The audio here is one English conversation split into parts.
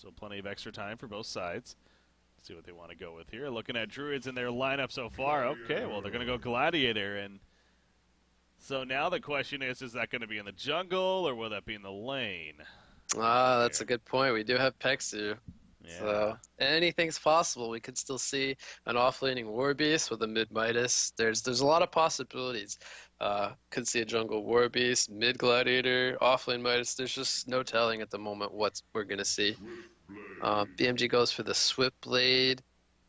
So plenty of extra time for both sides. Let's see what they want to go with here. Looking at Druids in their lineup so far. Okay, well, they're going to go Gladiator. And so now the question is that going to be in the jungle or will that be in the lane? That's a good point. We do have Pexu. Yeah. So anything's possible. We could still see an offlaning War Beast with a mid Midas. There's a lot of possibilities. Could see a jungle War Beast, mid Gladiator, offlane Midas. There's just no telling at the moment what we're gonna see. BMG goes for the Swift Blade.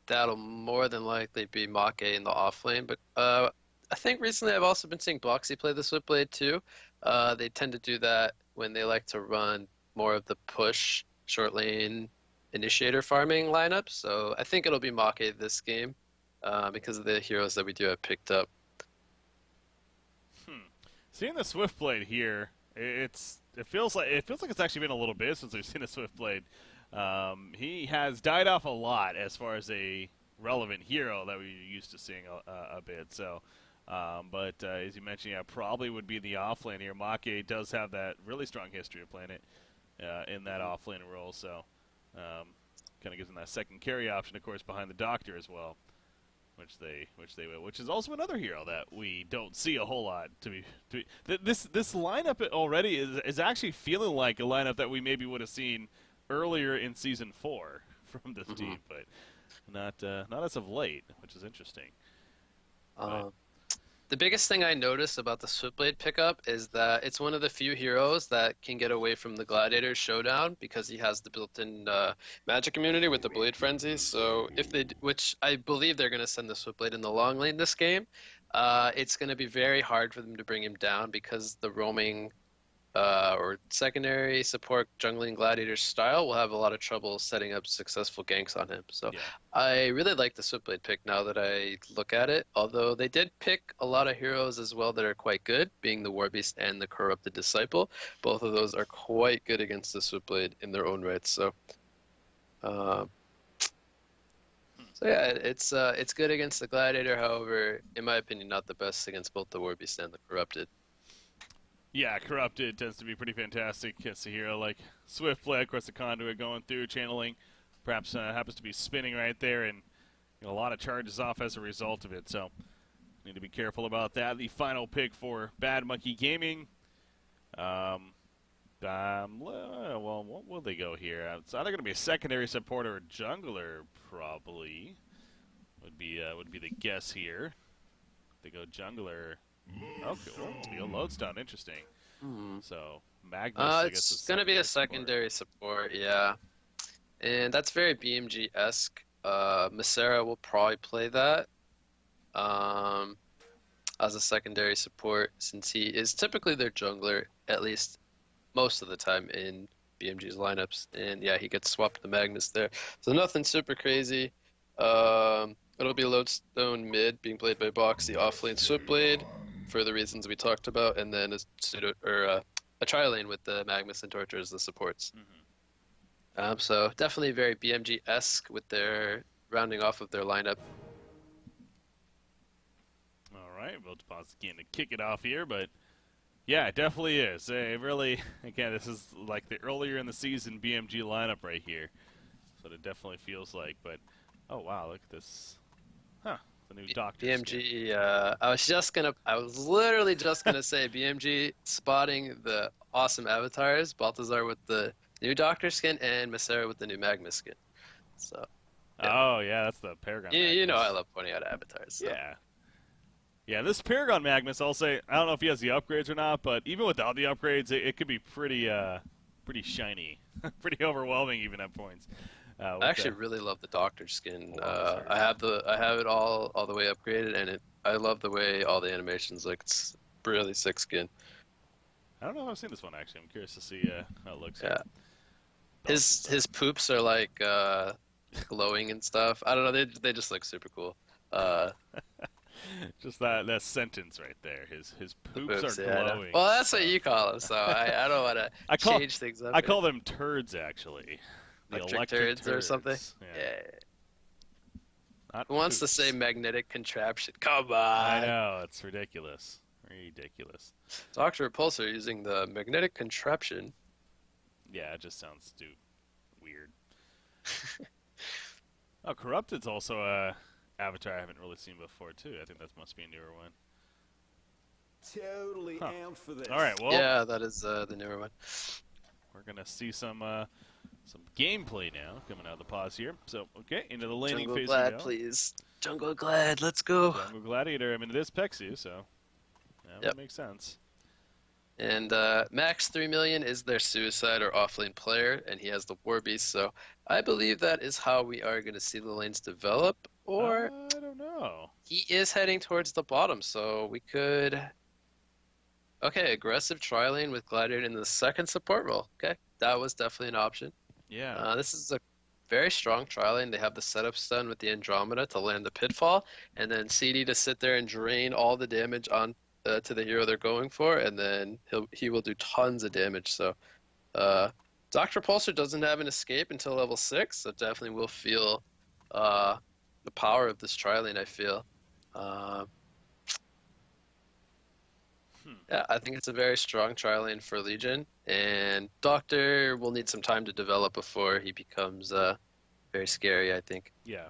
That'll more than likely be Make in the offlane. But I think recently I've also been seeing Boxy play the Swift Blade too. They tend to do that when they like to run more of the push short lane initiator farming lineup, so I think it'll be Make this game because of the heroes that we do have picked up. Seeing the Swiftblade here, it feels like it's actually been a little bit since we've seen a Swiftblade. He has died off a lot as far as a relevant hero that we're used to seeing a bit. So, but as you mentioned, yeah, probably would be the offlane here. Make does have that really strong history of playing it in that offlane role, so. Kind of gives them that second carry option, of course, behind the Doctor as well, which they will. Which is also another hero that we don't see a whole lot. This lineup already is actually feeling like a lineup that we maybe would have seen earlier in season 4 from this team, but not as of late, which is interesting. The biggest thing I noticed about the Swiftblade pickup is that it's one of the few heroes that can get away from the Gladiator showdown because he has the built-in magic immunity with the Blade Frenzy. So which I believe they're going to send the Swiftblade in the long lane this game, it's going to be very hard for them to bring him down because the roaming or secondary support jungling Gladiator style will have a lot of trouble setting up successful ganks on him. So yeah. I really like the Swiftblade pick now that I look at it, although they did pick a lot of heroes as well that are quite good, being the Warbeast and the Corrupted Disciple. Both of those are quite good against the Swiftblade in their own right. So yeah, it's good against the Gladiator, however, in my opinion, not the best against both the Warbeast and the Corrupted. Yeah, Corrupted tends to be pretty fantastic against a hero like Swiftblade, of course, the conduit going through, channeling, perhaps happens to be spinning right there, and a lot of charges off as a result of it, so need to be careful about that. The final pick for Bad Monkey Gaming. Well, what will they go here? It's either going to be a secondary support or a jungler, probably, would be the guess here. They go jungler. Okay, well, the Lodestone, interesting. So, Magnus, it's going to be a secondary support, yeah. And that's very BMG-esque. Masera will probably play that as a secondary support since he is typically their jungler, at least most of the time in BMG's lineups. And yeah, he gets swapped to Magnus there. So nothing super crazy. It'll be Lodestone mid being played by Boxy, offlane Swiftblade for the reasons we talked about, and then a tri-lane with the Magnus and Torture as the supports. So definitely very BMG-esque with their rounding off of their lineup. All right, we'll pause again to kick it off here, but yeah, it definitely is. It really, again, this is like the earlier in the season BMG lineup right here. So it definitely feels like, but oh wow, look at this. Huh. The new Doctor BMG, I was literally just gonna say BMG spotting the awesome avatars, Balthazar with the new Doctor skin and Masera with the new Magma skin. So. Yeah. Oh yeah, that's the Paragon. You know I love pointing out avatars. So. Yeah. Yeah, this Paragon Magnus, I'll say, I don't know if he has the upgrades or not, but even without the upgrades, it could be pretty shiny, pretty overwhelming even at points. I actually really love the Doctor skin. I have it all the way upgraded, and I love the way all the animations look. It's really sick skin. I don't know if I've seen this one actually. I'm curious to see how it looks. Yeah. His poops are like glowing and stuff. I don't know. They just look super cool. Just that sentence right there. His poops are glowing. Well, that's what you call them, so I don't want to change things up. I call them turds actually. Electric turds or something? Yeah. Who wants to say magnetic contraption? Come on! I know, it's ridiculous. Ridiculous. Dr. Repulsor using the magnetic contraption. Yeah, it just sounds weird. Oh, Corrupted's also a avatar I haven't really seen before too. I think that must be a newer one. Totally amped for this. All right, well, Yeah, that is the newer one. we're gonna see some gameplay now coming out of the pause here. So, okay, into the laning Jungle phase Glad, we go. please. Jungle Glad, let's go. Jungle Gladiator. I mean, it is Pexu, so that would make sense. And max 3 million is their suicide or offlane player, and he has the War Beast. So I believe that is how we are going to see the lanes develop. Or I don't know. he is heading towards the bottom, so we could. Okay, aggressive tri-lane with Gladiator in the second support role. Okay, that was definitely an option. Yeah. This is a very strong tri-lane. They have the setup stun with the Andromeda to land the Pitfall, and then CD to sit there and drain all the damage on to the hero they're going for, and then he will do tons of damage. So Dr. Pulsar doesn't have an escape until level 6, so definitely will feel the power of this tri-lane, I feel. Yeah, I think it's a very strong tri-lane for Legion, and Doctor will need some time to develop before he becomes very scary, I think. Yeah.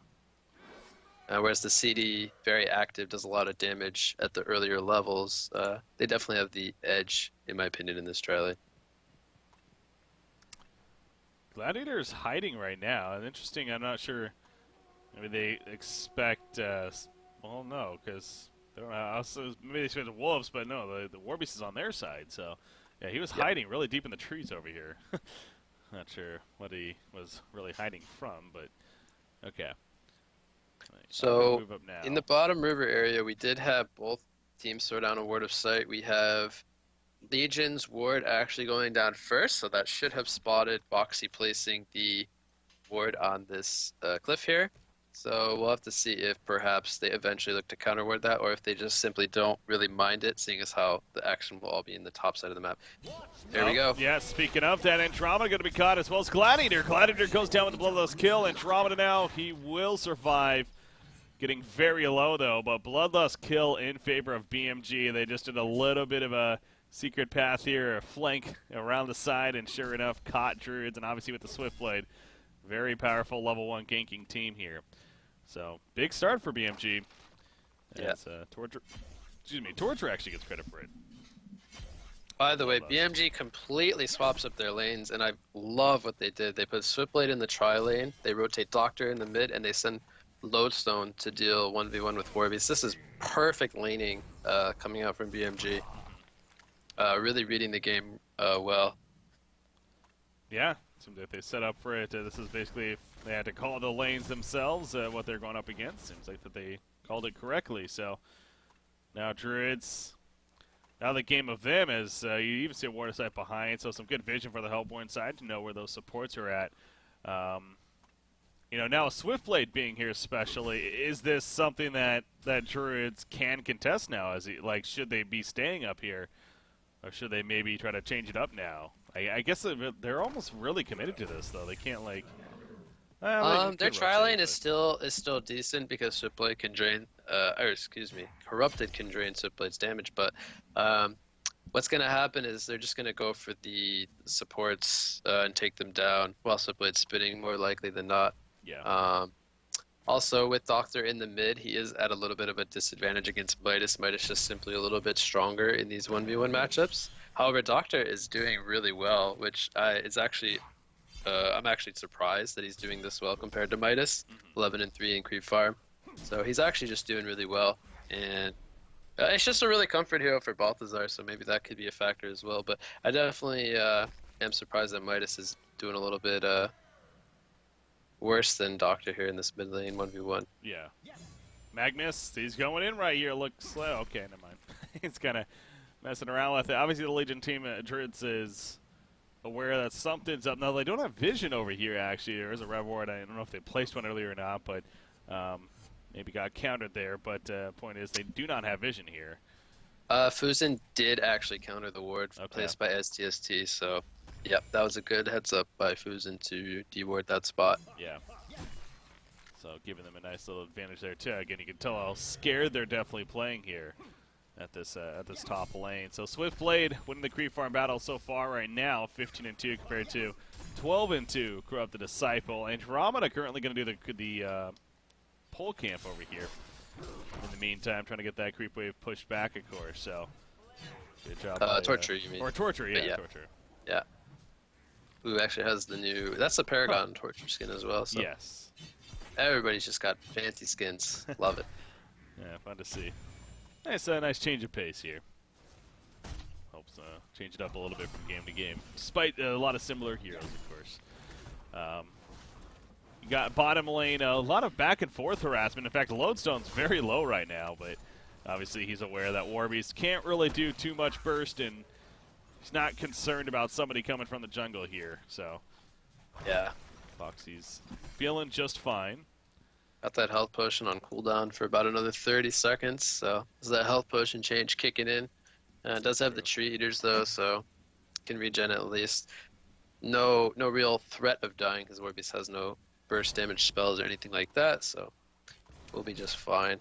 Whereas the CD, very active, does a lot of damage at the earlier levels. They definitely have the edge, in my opinion, in this tri-lane. Gladiator is hiding right now. And interesting, I'm not sure. Maybe they expect. Well, no, because maybe they expect the Wolves, but no, the War Beast is on their side. So, yeah, he was hiding really deep in the trees over here. Not sure what he was really hiding from, but okay. So, in the bottom river area, we did have both teams throw down a Ward of Sight. We have Legion's Ward actually going down first, so that should have spotted Boxy placing the Ward on this cliff here. So we'll have to see if perhaps they eventually look to counter ward that, or if they just simply don't really mind it, seeing as how the action will all be in the top side of the map. There we go. Yeah, speaking of that, Andromeda going to be caught as well as Gladiator. Gladiator goes down with the Bloodlust kill. Andromeda now, he will survive. Getting very low, though, but Bloodlust kill in favor of BMG. They just did a little bit of a secret path here, a flank around the side, and sure enough, caught Druids, and obviously with the Swiftblade. Very powerful level 1 ganking team here. So, big start for BMG. Yeah. Torture actually gets credit for it. By the way, BMG completely swaps up their lanes, and I love what they did. They put Swiftblade in the tri-lane, they rotate Doctor in the mid, and they send Lodestone to deal 1v1 with Warbeast. This is perfect laning coming out from BMG. Really reading the game well. Yeah, seems like they set up for it. This is basically, if they had to call the lanes themselves, what they're going up against. Seems like that they called it correctly. So now Druids, now the game of them is, you even see a Ward of Sight behind, so some good vision for the Hellborn side to know where those supports are at. You know, now Swiftblade being here especially, is this something that Druids can contest now? Should they be staying up here? Or should they maybe try to change it up now? I guess they're almost really committed to this, though. They can't, like... their tri-lane is still decent because Swiftblade can drain... Corrupted can drain Swiftblade's damage, but... what's going to happen is they're just going to go for the supports and take them down while Swiftblade's spinning, more likely than not. Yeah. Also, with Doctor in the mid, he is at a little bit of a disadvantage against Midas. Midas just simply a little bit stronger in these 1v1 matchups. However, Doctor is doing really well, which is actually... I'm actually surprised that he's doing this well compared to Midas, 11-3 in creep farm. So he's actually just doing really well, and it's just a really comfort hero for Balthazar, so maybe that could be a factor as well. But I definitely am surprised that Midas is doing a little bit worse than Doctor here in this mid lane 1v1. Yeah. Magnus, he's going in right here. Looks slow. Okay, never mind. He's kind of messing around with it. Obviously, the Legion team at Druids is aware that something's up. Now, they don't have vision over here, actually. There is a Rev Ward. I don't know if they placed one earlier or not, but maybe got countered there. But point is, they do not have vision here. Fusen did actually counter the ward placed by STST, so yep, that was a good heads up by Fusen to deward that spot. Yeah. So giving them a nice little advantage there too. Again, you can tell how scared they're definitely playing here at this top lane. So Swiftblade winning the creep farm battle so far right now, 15-2 compared to 12 into Corrupt the Disciple, and Andromeda currently going to do the pole camp over here. In the meantime, trying to get that creep wave pushed back, of course. So, good job. Torture, you mean? Or Torture, yeah, Torture. Yeah. Who actually has the new? That's the Paragon Torture skin as well. So. Yes. Everybody's just got fancy skins. Love it. Yeah, fun to see. Nice change of pace here. Helps change it up a little bit from game to game, despite a lot of similar heroes, of course. You got bottom lane, a lot of back and forth harassment. In fact, Lodestone's very low right now, but obviously he's aware that Warbeast can't really do too much burst, and he's not concerned about somebody coming from the jungle here. So, yeah, Foxy's feeling just fine. Got that health potion on cooldown for about another 30 seconds, so is that health potion change kicking in. It does have the tree eaters though, so can regen at least. No real threat of dying because Warbeast has no burst damage spells or anything like that, so we'll be just fine.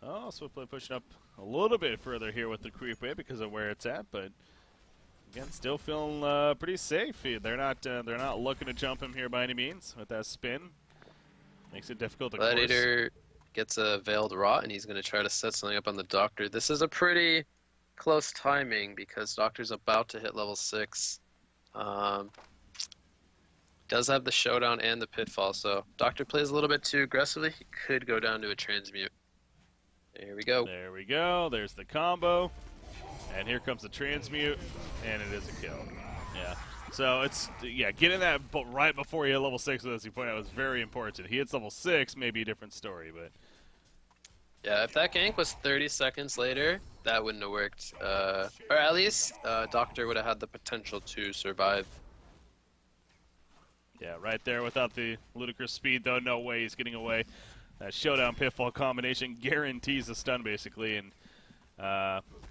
Oh, Swiftblade pushing up a little bit further here with the creep wave because of where it's at, but again, still feeling pretty safe. They're not looking to jump him here by any means with that spin. Makes it difficult to Gladiator gets a Veiled Rot, and he's going to try to set something up on the Doctor. This is a pretty close timing because Doctor's about to hit level 6. Does have the Showdown and the Pitfall, so Doctor plays a little bit too aggressively. He could go down to a Transmute. There we go. There we go. There's the combo. And here comes the Transmute, and it is a kill. Yeah. So it's, getting that right before he hit level 6, as you pointed out, was very important. He hits level 6, maybe a different story, but... Yeah, if that gank was 30 seconds later, that wouldn't have worked. Or at least Doctor would have had the potential to survive. Yeah, right there without the ludicrous speed, though. No way he's getting away. That Showdown Pitfall combination guarantees a stun, basically, and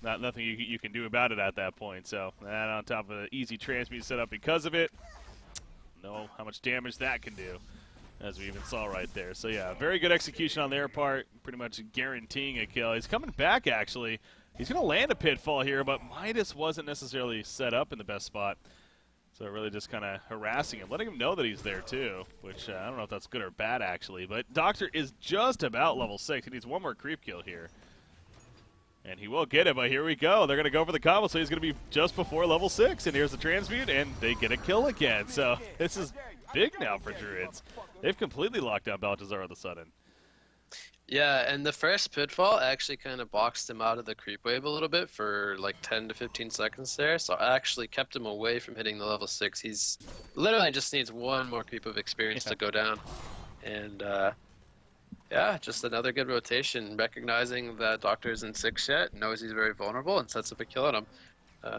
nothing you can do about it at that point. So that on top of an easy transmute setup because of it, know how much damage that can do, as we even saw right there. So yeah, very good execution on their part, pretty much guaranteeing a kill. He's coming back, actually. He's going to land a Pitfall here, but Midas wasn't necessarily set up in the best spot. So really just kind of harassing him, letting him know that he's there too, which I don't know if that's good or bad, actually. But Doctor is just about level 6. He needs one more creep kill here. And he will get it, but here we go. They're going to go for the combo, so he's going to be just before level 6. And here's the Transmute, and they get a kill again. So this is big now for Druids. They've completely locked down Baltazar all of a sudden. Yeah, and the first Pitfall actually kind of boxed him out of the creep wave a little bit for like 10 to 15 seconds there, so I actually kept him away from hitting the level 6. He's literally just needs one more creep of experience to go down. And yeah, just another good rotation, recognizing that Doctor isn't 6 yet, knows he's very vulnerable, and sets up a kill on him.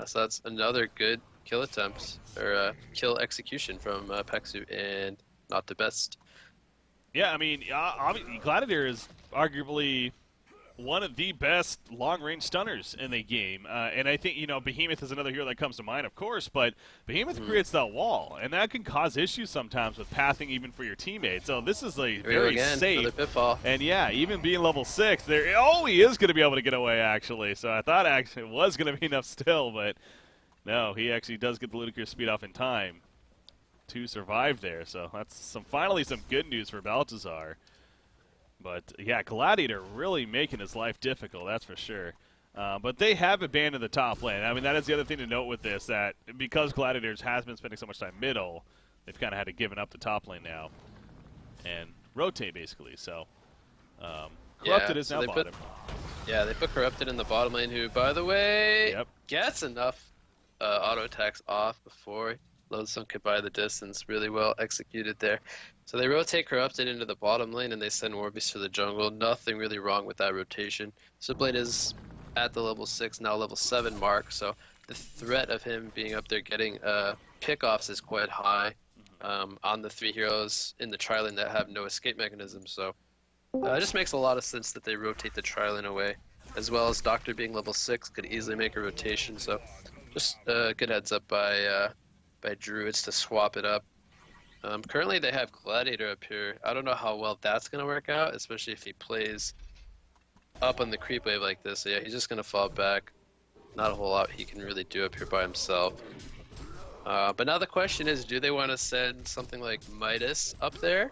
So that's another good kill attempt, or kill execution from Pexu, and not the best. Yeah, I mean, Gladiator is arguably one of the best long-range stunners in the game. And I think, Behemoth is another hero that comes to mind, of course, but Behemoth creates that wall, and that can cause issues sometimes with pathing even for your teammates. So this is very safe. Pitfall. And yeah, even being level 6, he is going to be able to get away, actually. So I thought actually it was going to be enough still, but no, he actually does get the ludicrous speed off in time to survive there. So that's finally some good news for Baltazar. But yeah, Gladiator really making his life difficult, that's for sure. But they have abandoned the top lane. I mean, that is the other thing to note with this, that because Gladiators has been spending so much time middle, they've kind of had to give up the top lane now and rotate, basically. So Corrupted is now bottom. They put Corrupted in the bottom lane, who, by the way, gets enough auto attacks off before Lodestone could buy the distance. Really well executed there. So they rotate Corrupted into the bottom lane, and they send Warbeast to the jungle. Nothing really wrong with that rotation. Swiftblade is at the level 6, now level 7 mark, so the threat of him being up there getting pickoffs is quite high on the 3 heroes in the tri-lane that have no escape mechanism. So it just makes a lot of sense that they rotate the tri-lane away, as well as Doctor being level 6 could easily make a rotation. So just a good heads up by Druids to swap it up. Currently they have Gladiator up here. I don't know how well that's going to work out, especially if he plays up on the creep wave like this. So yeah, he's just going to fall back. Not a whole lot he can really do up here by himself. But now the question is, do they want to send something like Midas up there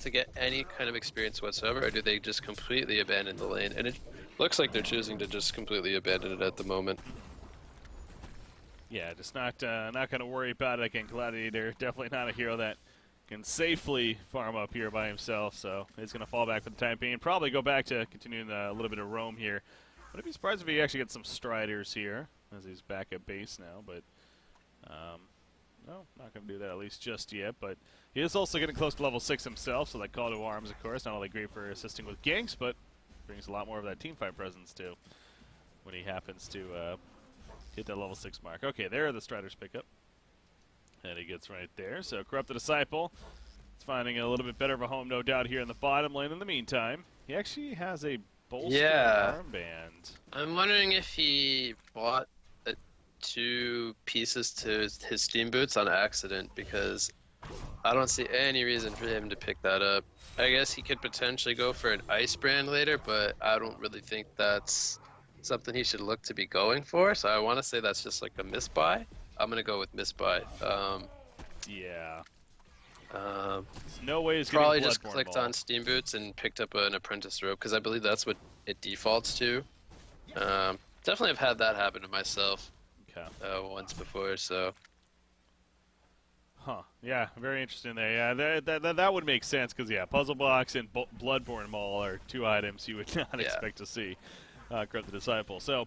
to get any kind of experience whatsoever, or do they just completely abandon the lane? And it looks like they're choosing to just completely abandon it at the moment. Yeah, just not going to worry about it again. Gladiator, definitely not a hero that can safely farm up here by himself, so he's going to fall back for the time being. Probably go back to continuing a little bit of roam here. Wouldn't be surprised if he actually gets some Striders here, as he's back at base now, but no, not going to do that at least just yet, but he is also getting close to level 6 himself, so that call to arms, of course, not only great for assisting with ganks, but brings a lot more of that teamfight presence, too, when he happens to hit that level 6 mark. Okay, there are the Striders pickup. And he gets right there. So Corrupted Disciple is finding a little bit better of a home, no doubt, here in the bottom lane in the meantime. He actually has a bolster armband. I'm wondering if he bought 2 pieces to his Steam Boots on accident, because I don't see any reason for him to pick that up. I guess he could potentially go for an Ice Brand later, but I don't really think that's something he should look to be going for. So I want to say that's just like a misbuy. I'm gonna go with misbuy. Yeah. There's no way he's probably just clicked on Steam Boots and picked up an Apprentice Robe, because I believe that's what it defaults to. Definitely have had that happen to myself once before, so. Huh. Yeah, very interesting there. Yeah, that would make sense, because, yeah, Puzzle Box and Bloodborne Maul are 2 items you would not expect to see. Corrupt the Disciple. So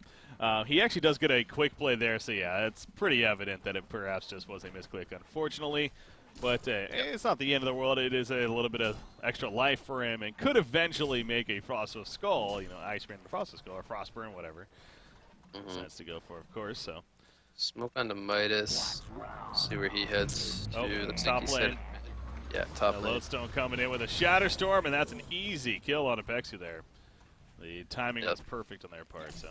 he actually does get a quick play there, so yeah, it's pretty evident that it perhaps just was a misclick, unfortunately. But it's not the end of the world. It is a little bit of extra life for him, and could eventually make a Frostless Skull, you know, Ice Brand and Frostless Skull, or Frostburn, whatever. Sense to go for, of course, so. Smoke on the Midas. See where he heads to. The top lane. Yeah, top lane. Lodestone coming in with a Shatter Storm, and that's an easy kill on Apexu there. The timing was perfect on their part, so.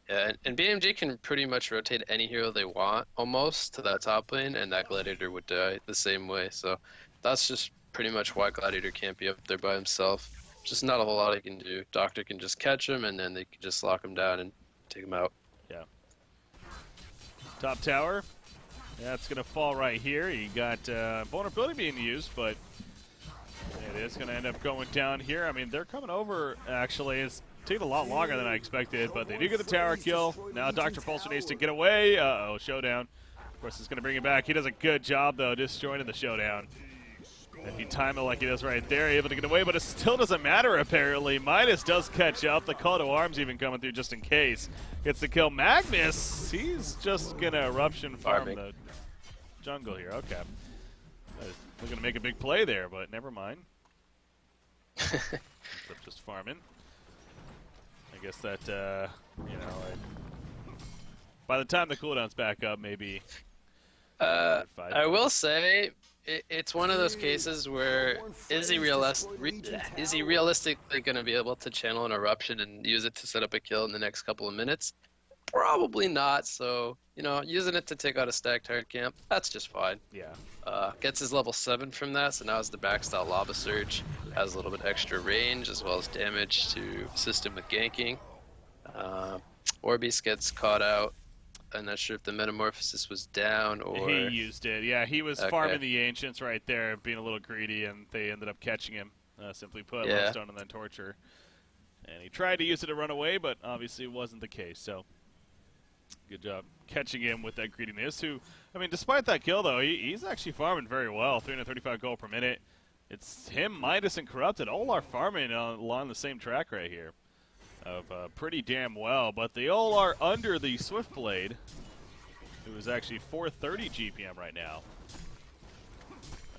Yeah, and BMG can pretty much rotate any hero they want, almost, to that top lane, and that Gladiator would die the same way. So that's just pretty much why Gladiator can't be up there by himself. Just not a whole lot he can do. Doctor can just catch him, and then they can just lock him down and take him out. Yeah. Top tower. Yeah, it's going to fall right here. You got vulnerability being used, but it is going to end up going down here. I mean, they're coming over, actually. It's taking a lot longer than I expected, but they do get the tower kill. Now Dr. Pulsar needs to get away. Uh-oh, showdown. Of course, it's going to bring it back. He does a good job, though, just joining the showdown. If you time it like he does right there, able to get away, but it still doesn't matter, apparently. Midas does catch up. The call to arms even coming through just in case. Gets the kill. Magnus, he's just going to eruption farm the jungle here. Okay. We're going to make a big play there, but never mind. Just farming. I guess that, you know, by the time the cooldown's back up, maybe. I will say, it's one of those cases where is he realistically going to be able to channel an eruption and use it to set up a kill in the next couple of minutes? Probably not. So, you know, using it to take out a stacked hard camp, that's just fine. Yeah. Gets his level 7 from that, so now has the backstyle Lava Surge, has a little bit extra range as well as damage to assist him with ganking. Orbeez gets caught out. I'm not sure if the Metamorphosis was down or... He used it. Yeah, he was farming the Ancients right there, being a little greedy, and they ended up catching him. Simply put, Lodestone and then Torture. And he tried to use it to run away, but obviously it wasn't the case, so... Good job catching him with that greediness. Who, I mean, despite that kill, though, he's actually farming very well. 335 gold per minute. It's him, Midas, and Corrupted. All are farming along the same track right here. Of pretty damn well. But they all are under the Swiftblade, who is actually 430 GPM right now.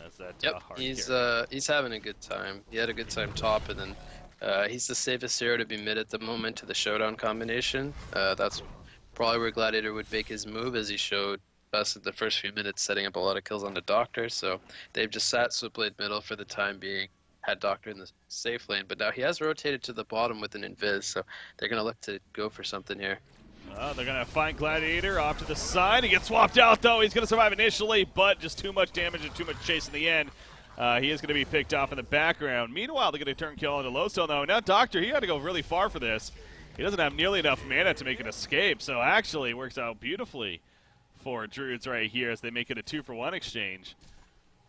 That's that hard he's having a good time. He had a good time top, and then he's the safest hero to be mid at the moment to the Showdown combination. That's probably where Gladiator would make his move, as he showed us in the first few minutes, setting up a lot of kills on the Doctor. So they've just sat Swiftblade middle for the time being, had Doctor in the safe lane, but now he has rotated to the bottom with an Invis, so they're going to look to go for something here. They're going to find Gladiator off to the side. He gets swapped out, though. He's going to survive initially, but just too much damage and too much chase in the end. He is going to be picked off in the background. Meanwhile, they're going to turn kill into Lodestone, though. Now Doctor, he had to go really far for this. He doesn't have nearly enough mana to make an escape, so actually it works out beautifully for Druids right here as they make it a 2-for-1 exchange.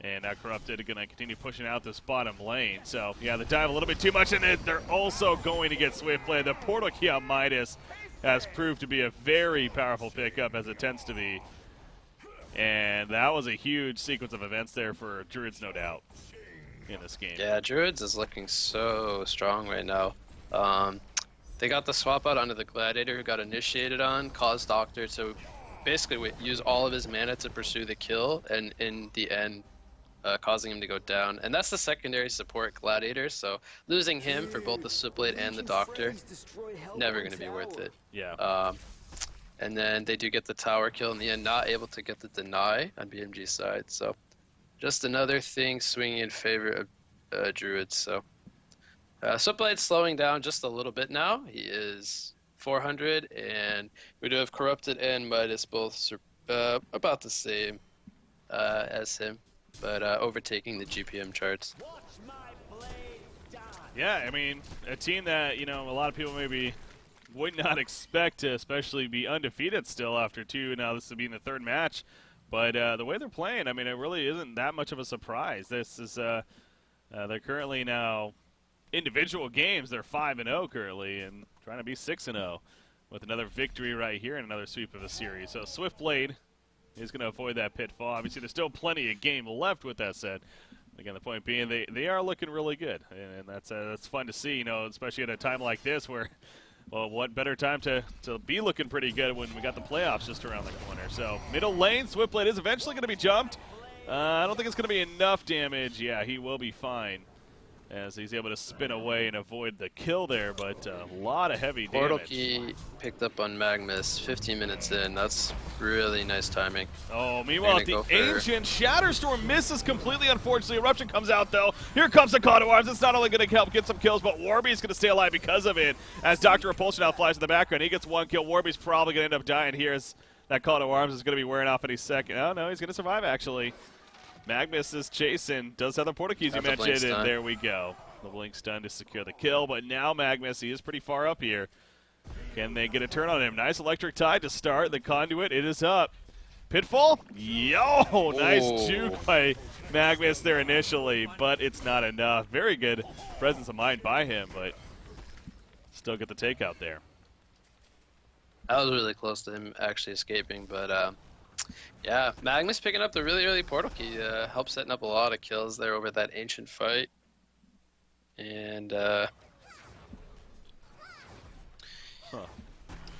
And now Corrupted are going to continue pushing out this bottom lane. So, yeah, they dive a little bit too much, and they're also going to get Swiftblade. The portal key on Midas has proved to be a very powerful pickup, as it tends to be. And that was a huge sequence of events there for Druids, no doubt, in this game. Yeah, Druids is looking so strong right now. They got the swap out onto the Gladiator, who got initiated on, caused Doctor to basically use all of his mana to pursue the kill, and in the end, causing him to go down. And that's the secondary support Gladiator, so losing him for both the Switchblade and the Doctor, never going to be worth it. Yeah. And then they do get the tower kill in the end, not able to get the deny on BMG's side. So just another thing swinging in favor of Druids. So Switchblade's slowing down just a little bit now. He is 400, and we do have Corrupted and Midas both about the same as him, but overtaking the GPM charts. Yeah, I mean, a team that, you know, a lot of people maybe would not expect to especially be undefeated still after 2. Now this will be in the 3rd match. But the way they're playing, I mean, it really isn't that much of a surprise. This is, they're currently now, individual games, they're 5-0 currently, and trying to be 6-0 with another victory right here and another sweep of a series. So Swiftblade is going to avoid that pitfall. Obviously, there's still plenty of game left with that said. Again, the point being, they are looking really good, and that's fun to see, you know, especially at a time like this where, well, what better time to be looking pretty good when we got the playoffs just around the corner. So middle lane, Swiftblade is eventually going to be jumped. I don't think it's going to be enough damage. Yeah, he will be fine as he's able to spin away and avoid the kill there, but a lot of heavy damage. Portal key picked up on Magmus 15 minutes in. That's really nice timing. Oh, meanwhile, the Ancient Shatterstorm misses completely, unfortunately. Eruption comes out, though. Here comes the Call to Arms. It's not only going to help get some kills, but Warby's going to stay alive because of it. As Dr. Repulsion now flies in the background, he gets 1 kill. Warby's probably going to end up dying here as that Call to Arms is going to be wearing off any second. Oh, no, he's going to survive, actually. Magnus is chasing, does have the portal keys you mentioned, and there we go. The blink stun to secure the kill, but now Magnus, he is pretty far up here. Can they get a turn on him? Nice electric tide to start. The conduit, it is up. Pitfall? Yo! Nice juke by Magnus there initially, but it's not enough. Very good presence of mind by him, but still get the takeout there. I was really close to him actually escaping, but yeah, Magnus picking up the really early portal key helped setting up a lot of kills there over that ancient fight. And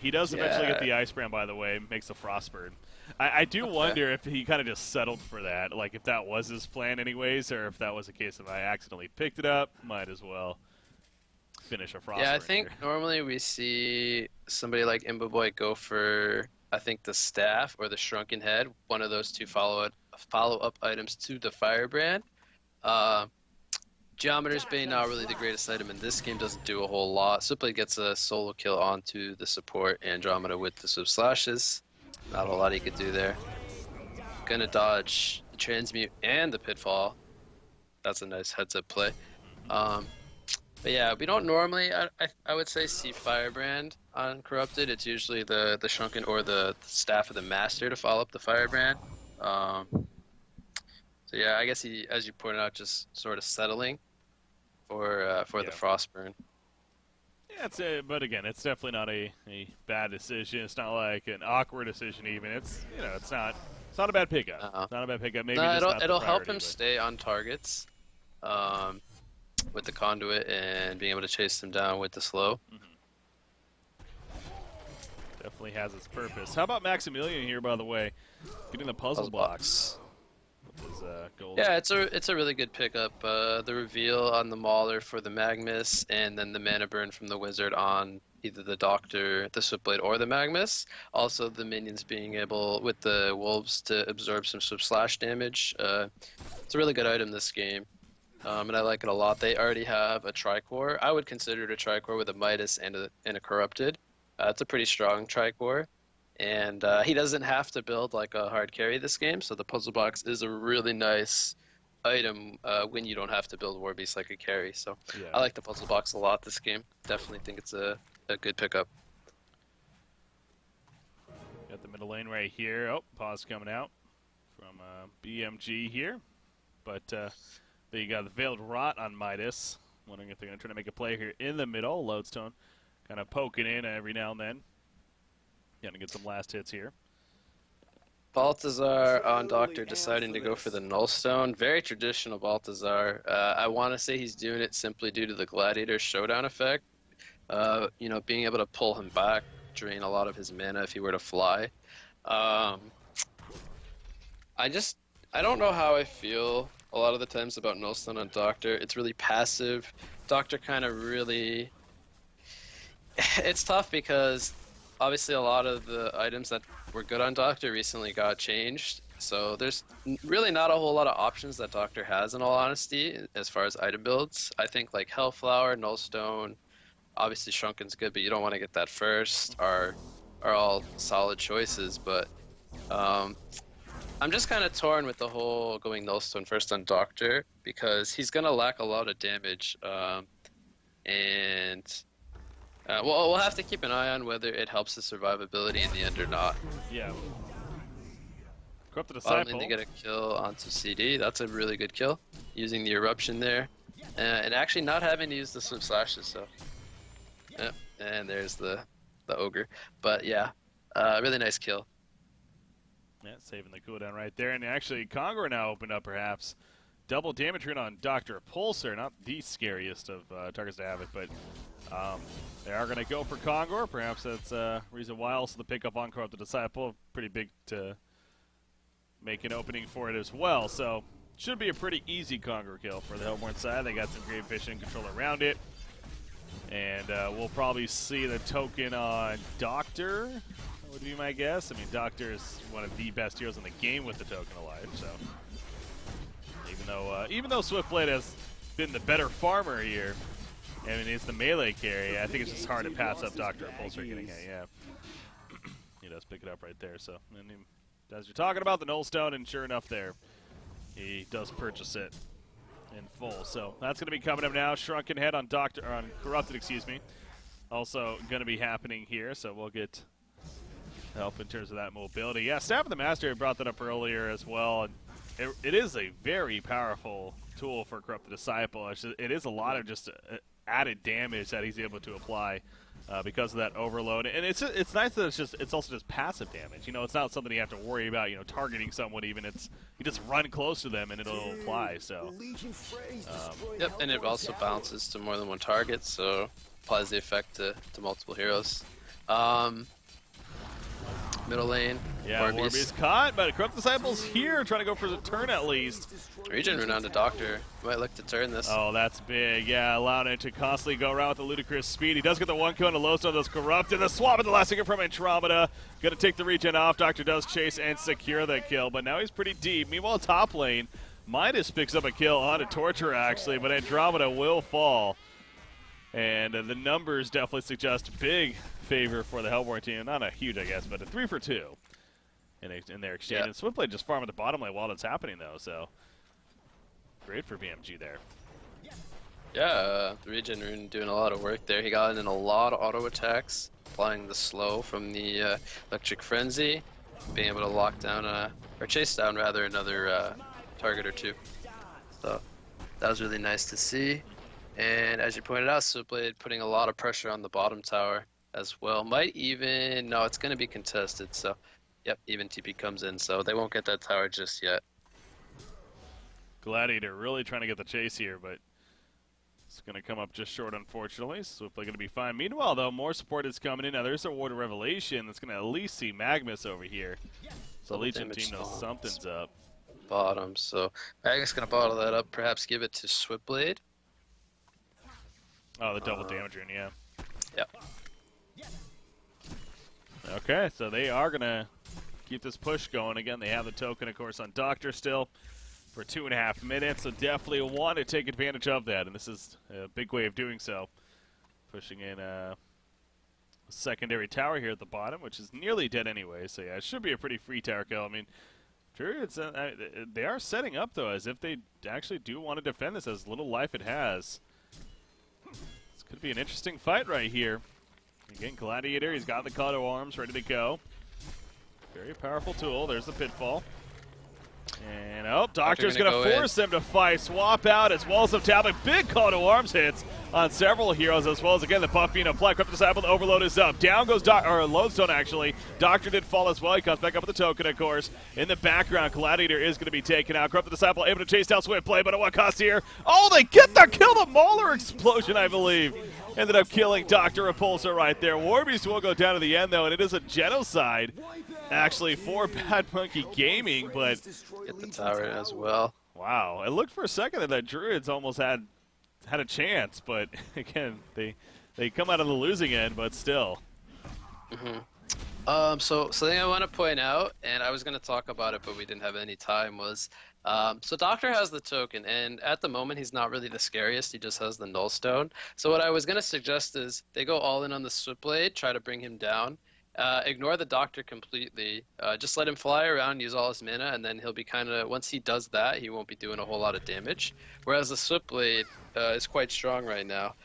he does eventually get the Ice Brand, by the way, makes the Frostburn. I do wonder if he kind of just settled for that, like if that was his plan anyways, or if that was a case of I accidentally picked it up, might as well finish a Frostburn. Yeah, I think normally we see somebody like Imboboy go for, I think, the Staff or the Shrunken Head, one of those two follow-up items to the Firebrand. Geometer's Bane, not really the greatest item in this game, doesn't do a whole lot. Switchblade gets a solo kill onto the support Andromeda with the Swift Slashes. Not a lot he could do there. Gonna dodge the Transmute and the Pitfall. That's a nice heads-up play. But yeah, we don't normally, I would say, see Firebrand on Corrupted. It's usually the Shrunken or the Staff of the Master to follow up the Firebrand. So yeah, I guess he, as you pointed out, just sort of settling for the Frostburn. Yeah, but again, it's definitely not a bad decision. It's not like an awkward decision even. It's, you know, it's not a bad pickup. It's not a bad pickup. Maybe it'll help him stay on targets with the conduit and being able to chase them down with the slow. Definitely has its purpose. How about Maximilian here, by the way, getting the puzzle box. Yeah, it's a really good pickup. The reveal on the Mauler for the Magnus, and then the mana burn from the Wizard on either the Doctor, the Switchblade, or the Magnus. Also, the minions being able, with the Wolves, to absorb some Swift Slash damage. It's a really good item this game, and I like it a lot. They already have a Tricore. I would consider it a Tricore with a Midas and a Corrupted. It's a pretty strong Tricore. And he doesn't have to build like a hard carry this game, so the puzzle box is a really nice item when you don't have to build War Beast like a carry. So yeah. I like the puzzle box a lot this game. Definitely think it's a good pickup. Got the middle lane right here. Oh, pause coming out from BMG here. But there you got the Veiled Rot on Midas. Wondering if they're going to try to make a play here in the middle. Lodestone kind of poking in every now and then. Going to get some last hits here. Balthazar on Doctor deciding to go for the Nullstone. Very traditional Balthazar. I want to say he's doing it simply due to the Gladiator Showdown effect. You know, being able to pull him back, drain a lot of his mana if he were to fly. I don't know how I feel a lot of the times about Nullstone on Doctor. It's really passive. Doctor kind of really... It's tough because obviously a lot of the items that were good on Doctor recently got changed. So there's really not a whole lot of options that Doctor has, in all honesty, as far as item builds. I think like Hellflower, Nullstone, obviously Shrunken's good, but you don't want to get that first, are all solid choices. But I'm just kind of torn with the whole going Nullstone first on Doctor, because he's going to lack a lot of damage. Well, we'll have to keep an eye on whether it helps his survivability in the end or not. Yeah. Corrupted Bottom Disciple. lane to get a kill onto CD. That's a really good kill, using the Eruption there. And actually not having to use the Swim Slashes, so... Yeah, and there's the Ogre. But yeah, really nice kill. Yeah, saving the cooldown right there. And actually, Kongor now opened up perhaps. Double damage rune on Dr. Pulsar. Not the scariest of targets to have it, but they are going to go for Kongor. Perhaps that's reason why. Also, the pickup on Corrupted Disciple. Pretty big to make an opening for it as well. So, should be a pretty easy Kongor kill for the Hellborn side. They got some great vision control around it. And we'll probably see the token on Doctor. That would be my guess. I mean, Doctor is one of the best heroes in the game with the token alive, so... Even though Swiftblade has been the better farmer here, I mean, it's the melee carry, I think it's just hard to pass up Dr. Pulsar getting it, yeah. He does pick it up right there, so, and as you're talking about the Nullstone, and sure enough there, he does purchase it in full. So that's going to be coming up now. Shrunken Head on Corrupted, excuse me. Also going to be happening here, so we'll get help in terms of that mobility. Yeah, Staff of the Master, I brought that up earlier as well. And it is a very powerful tool for Corrupted Disciple. It is a lot of just added damage that he's able to apply because of that overload. And it's nice that it's also just passive damage. You know, it's not something you have to worry about, you know, targeting someone even. It's you just run close to them and it'll apply. So yep, and it also bounces to more than one target, so applies the effect to multiple heroes. Middle lane. Yeah, Warby's caught, but Corrupt Disciple's here, trying to go for the turn at least. Regen rune on to Doctor. Might look to turn this. Oh, that's big. Yeah, allowing it to constantly go around with the ludicrous speed. He does get the one kill on the Lowstone, does Corrupted. The swap at the last second from Andromeda. Gonna take the regen off. Doctor does chase and secure that kill, but now he's pretty deep. Meanwhile, top lane, Midas picks up a kill on a Torture, actually, but Andromeda will fall. And the numbers definitely suggest big favor for the Hellborn team. Not a huge, I guess, but a 3 for 2 in their exchange. Yeah. And Swiftblade just farming the bottom lane while it's happening, though, so great for BMG there. Yeah, the regen rune doing a lot of work there. He got in a lot of auto attacks, applying the slow from the Electric Frenzy, being able to lock down, or chase down rather, another target or two. So that was really nice to see. And as you pointed out, Swiftblade putting a lot of pressure on the bottom tower as well. Might even, no, it's going to be contested, so yep, even TP comes in, so they won't get that tower just yet. Gladiator really trying to get the chase here, but it's going to come up just short, unfortunately. Swiftblade going to be fine. Meanwhile, though, more support is coming in. Now, there's a Ward of Revelation that's going to at least see Magnus over here. So Legion team knows something's up. Bottom, so Magnus going to bottle that up, perhaps give it to Swiftblade. Oh, the double damage rune, yeah. Yep. Okay, so they are going to keep this push going. Again, they have the token, of course, on Doctor still for 2.5 minutes, so definitely want to take advantage of that, and this is a big way of doing so. Pushing in a secondary tower here at the bottom, which is nearly dead anyway, so yeah, it should be a pretty free tower kill. I mean, Druids, they are setting up, though, as if they actually do want to defend this as little life it has. This could be an interesting fight right here. Again, Gladiator, he's got the Call to Arms ready to go. Very powerful tool. There's the pitfall. And, oh, Doctor's gonna going to force them to fight. Swap out as well as some tapping. Big call to arms hits on several heroes, as well as, again, the buff being applied. Crypto Disciple, the overload is up. Down goes Lodestone, actually. Doctor did fall as well. He comes back up with the token, of course. In the background, Gladiator is going to be taken out. Crypto Disciple able to chase down Swift Play, but at what cost here? Oh, they get the kill. The Mauler explosion, I believe. Ended up killing Dr. Repulsor right there. Warbeast will go down to the end, though, and it is a genocide, actually, for Bad Monkey Gaming, but... Get the tower as well. Wow. It looked for a second that Druids almost had a chance, but, again, they come out of the losing end, but still. So something I want to point out, and I was going to talk about it, but we didn't have any time, was so Doctor has the token, and at the moment he's not really the scariest. He just has the Null Stone. So what I was going to suggest is they go all in on the Switchblade, try to bring him down. Ignore the Doctor completely. Just let him fly around, use all his mana, and then he'll be kind of, once he does that, he won't be doing a whole lot of damage. Whereas the Switchblade is quite strong right now.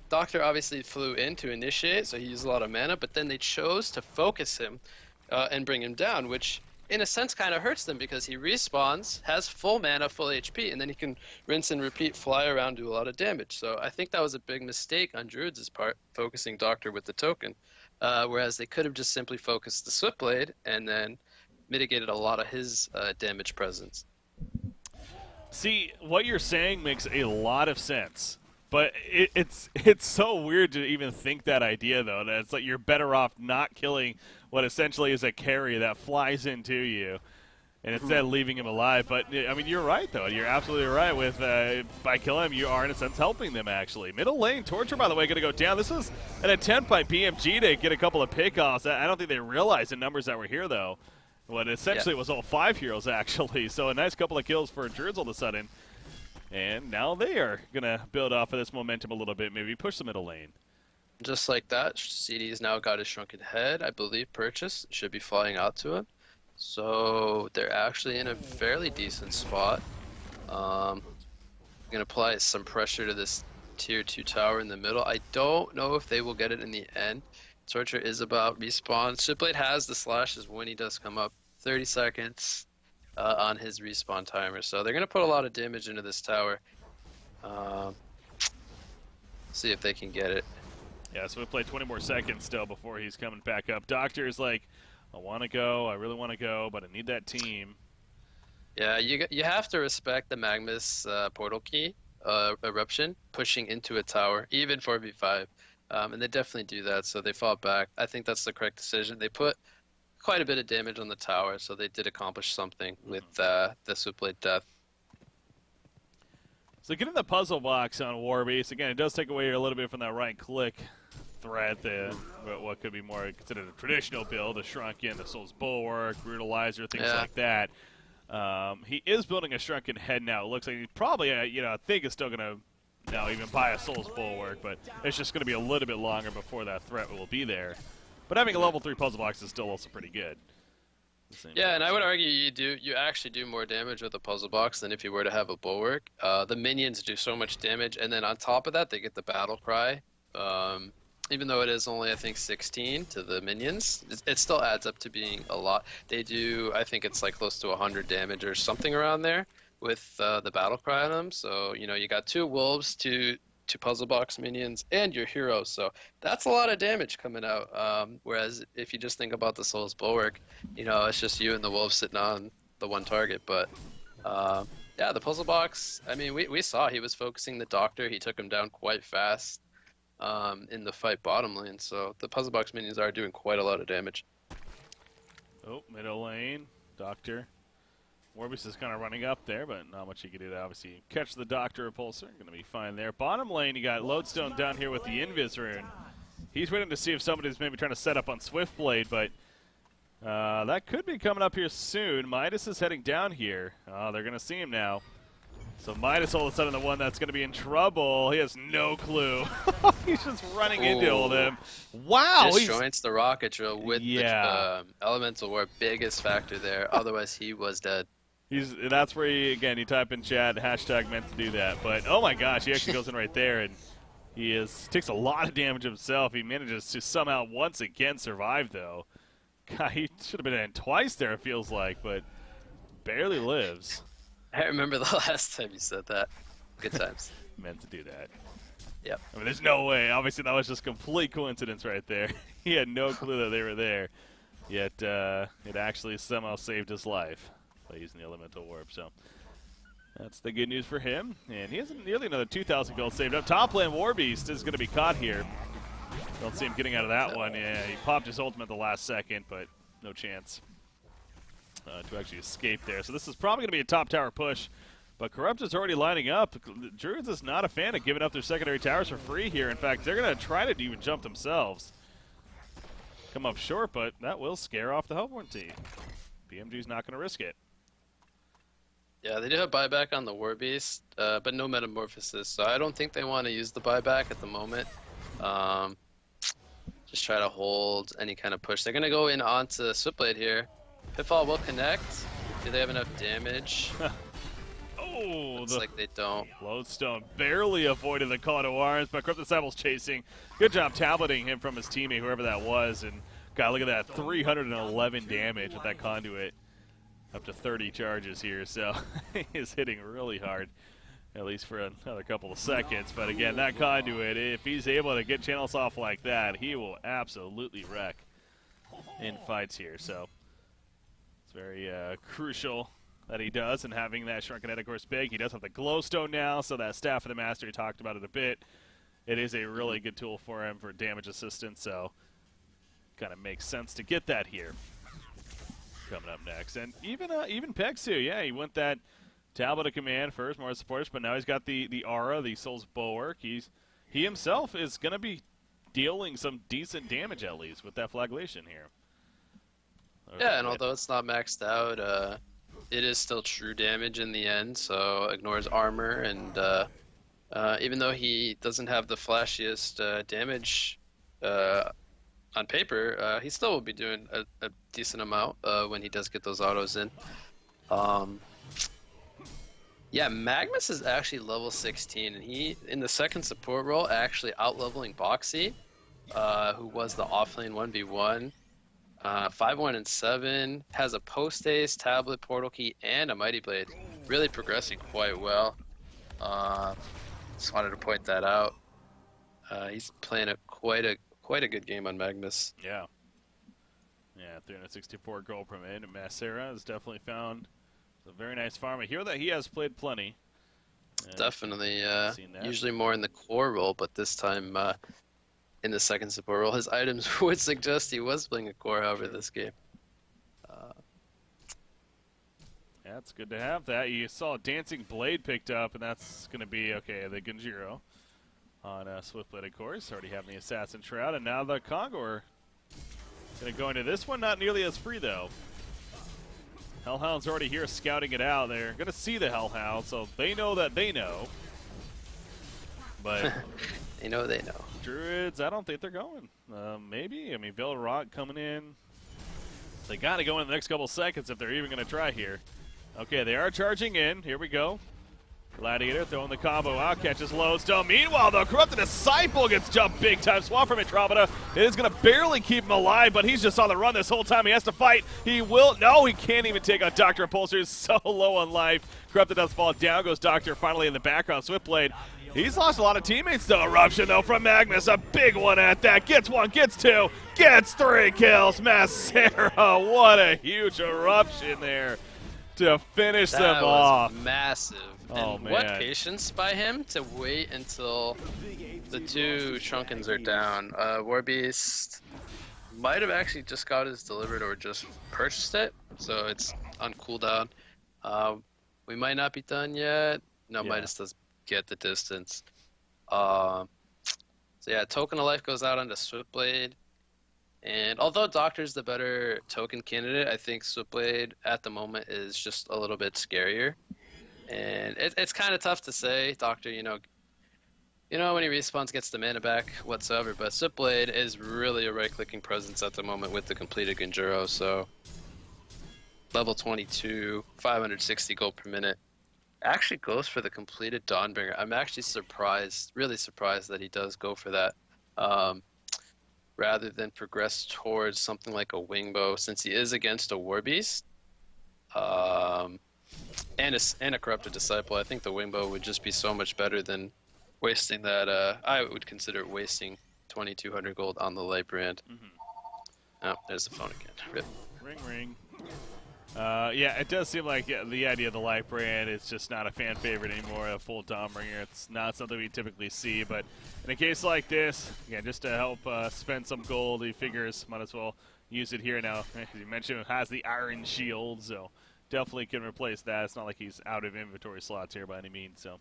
Doctor obviously flew in to initiate, so he used a lot of mana, but then they chose to focus him and bring him down, which in a sense kind of hurts them because he respawns, has full mana, full HP, and then he can rinse and repeat, fly around, do a lot of damage. So I think that was a big mistake on Druids' part, focusing Doctor with the token, whereas they could have just simply focused the Switchblade and then mitigated a lot of his damage presence. See, what you're saying makes a lot of sense. But it's so weird to even think that idea, though. That it's like you're better off not killing what essentially is a carry that flies into you, and instead leaving him alive. But I mean, you're right, though. You're absolutely right. With by killing him, you are in a sense helping them. Actually, middle lane Torture, by the way, going to go down. This was an attempt by BMG to get a couple of pickoffs. I don't think they realized the numbers that were here, though. What essentially was all 5 heroes, actually. So a nice couple of kills for Druids all of a sudden. And now they are going to build off of this momentum a little bit, maybe push the middle lane. Just like that, CD's now got his Shrunken Head, I believe, purchased. Should be flying out to him. So they're actually in a fairly decent spot. Going to apply some pressure to this tier 2 tower in the middle. I don't know if they will get it in the end. Torture is about respawn. Switchblade has the slashes when he does come up. 30 seconds. On his respawn timer, so they're going to put a lot of damage into this tower. See if they can get it. Yeah, so we play 20 more seconds still before he's coming back up. Doctor's like, I want to go, I really want to go, but I need that team. Yeah, you have to respect the Magmus portal key eruption pushing into a tower, even 4v5, and they definitely do that. So they fought back. I think that's the correct decision. They put quite a bit of damage on the tower, so they did accomplish something with the Switchblade death. So getting the puzzle box on Warbeast, again, it does take away a little bit from that right-click threat, what could be more considered a traditional build, the Shrunken, the Soul's Bulwark, Brutalizer, things like that. He is building a Shrunken Head now. It looks like he probably, I think is still going to now even buy a Soul's Bulwark, but it's just going to be a little bit longer before that threat will be there. But having a level 3 puzzle box is still also pretty good. Yeah, and I would argue you actually do more damage with a puzzle box than if you were to have a bulwark. The minions do so much damage, and then on top of that, they get the battle cry. Even though it is only, I think, 16 to the minions, it still adds up to being a lot. They do, I think it's like close to 100 damage or something around there with the battle cry on them. So, you got 2 wolves, 2 puzzle box minions, and your heroes, so that's a lot of damage coming out. Whereas if you just think about the Soul's Bulwark, it's just you and the wolves sitting on the one target. But yeah, the puzzle box, I mean, we saw he was focusing the Doctor. He took him down quite fast in the fight bottom lane, so the puzzle box minions are doing quite a lot of damage. Oh, middle lane, Doctor. Warbeast is kind of running up there, but not much he can do. Obviously, catch the Doctor Repulsor, going to be fine there. Bottom lane, you got Lodestone down here with the Invis rune. He's waiting to see if somebody's maybe trying to set up on Swiftblade, but that could be coming up here soon. Midas is heading down here. They're going to see him now. So Midas all of a sudden the one that's going to be in trouble. He has no clue. He's just running into all of them. Wow! Disjoints the rocket drill with the Elemental War, biggest factor there. Otherwise, he was dead. That's where you type in chat, hashtag meant to do that. But, oh my gosh, he actually goes in right there, and takes a lot of damage himself. He manages to somehow once again survive, though. God, he should have been in twice there, it feels like, but barely lives. I remember the last time you said that. Good times. Meant to do that. Yep. I mean, there's no way. Obviously, that was just complete coincidence right there. He had no clue that they were there, yet it actually somehow saved his life by using the elemental warp. So that's the good news for him. And he has nearly another 2,000 gold saved up. Top lane Warbeast is going to be caught here. Don't see him getting out of that one. Yeah, he popped his ultimate at the last second, but no chance to actually escape there. So this is probably going to be a top tower push. But Corrupt is already lining up. Druids is not a fan of giving up their secondary towers for free here. In fact, they're going to try to even jump themselves. Come up short, but that will scare off the Hellborn team. BMG's not going to risk it. Yeah, they do have buyback on the Warbeast, but no Metamorphosis. So I don't think they want to use the buyback at the moment. Just try to hold any kind of push. They're going to go in onto Switchblade here. Pitfall will connect. Do they have enough damage? Oh, looks like they don't. Lodestone barely avoided the call to arms, but Corrupt Disciple's chasing. Good job tableting him from his teammate, whoever that was. And God, look at that, 311 damage with that conduit. Up to 30 charges here, so he is hitting really hard, at least for another couple of seconds. But again, that conduit, if he's able to get channels off like that, he will absolutely wreck in fights here. So it's very crucial that he does, and having that Shrunken Head, of course, big. He does have the Glowstone now, so that Staff of the Master, he talked about it a bit. It is a really good tool for him for damage assistance, so kind of makes sense to get that here. Coming up next, and even Pegsu, yeah, he went that Tablet of Command first, more supporters, but now he's got the Aura, the Soul's Bulwark. He himself is going to be dealing some decent damage at least with that flagellation here. Okay, Yeah, and although it's not maxed out, it is still true damage in the end, so ignores armor, and even though he doesn't have the flashiest damage on paper, he still will be doing a decent amount when he does get those autos in. Yeah, Magnus is actually level 16, and he, in the second support role, actually out-leveling Boxy, who was the offlane 1v1. 5-1 and 7, has a post-haste, tablet, portal key, and a Mighty Blade. Really progressing quite well. Just wanted to point that out. He's playing quite a good game on Magnus. Yeah. Yeah, 364 gold per minute. And Macera has definitely found a very nice farm. I hear that he has played plenty. Definitely, usually more in the core role, but this time in the second support role. His items would suggest he was playing a core, however, this game. Yeah, it's good to have that. You saw Dancing Blade picked up, and that's going to be, okay, the Genjiro on Swiftblade, of course. Already having the Assassin Shroud, and now the Kongor going to go into this one. Not nearly as free, though. Hellhound's already here scouting it out. They're going to see the Hellhound, so they know that they know. But they know they know. Druids, I don't think they're going. Maybe. I mean, Velrot coming in. They got to go in the next couple seconds if they're even going to try here. Okay, they are charging in. Here we go. Gladiator throwing the combo out, catches Lodestone. Meanwhile, the Corrupted Disciple gets jumped big time. Swap from Andromeda. It is going to barely keep him alive, but he's just on the run this whole time. He has to fight. He will. No, he can't even take on Dr. Impulsor. He's so low on life. Corrupted does fall down. Goes Doctor finally in the background. Swiftblade. He's lost a lot of teammates, though. Eruption, though, from Magnus. A big one at that. Gets one, gets two, gets 3 kills. Macera, what a huge eruption there to finish them off. Massive. Oh, and man. What patience by him to wait until the 2 Shrunkens are down. Warbeast might have actually just got his delivered or just purchased it, so it's on cooldown. We might not be done yet. No, Yeah. Midas does get the distance. So yeah, Token of Life goes out onto Swiftblade. And although Doctor's the better token candidate, I think Swiftblade at the moment is just a little bit scarier. And it's kind of tough to say. Doctor, you know when he respawns, gets the mana back whatsoever. But Swiftblade is really a right-clicking presence at the moment with the completed Genjiro. So level 22, 560 gold per minute. Actually goes for the completed Dawnbringer. I'm actually surprised, really surprised that he does go for that. rather than progress towards something like a Wingbow, since he is against a Warbeast and a Corrupted Disciple. I think the Wingbow would just be so much better than wasting that. I would consider wasting 2,200 gold on the light brand. Oh, there's the phone again. Rip. Ring, ring. Yeah, it does seem like the idea of the light brand is just not a fan favorite anymore. A full Dom Ringer, it's not something we typically see. But in a case like this, again, just to help spend some gold, he figures might as well use it here now. As you mentioned, it has the Iron Shield, so definitely can replace that. It's not like he's out of inventory slots here by any means. So,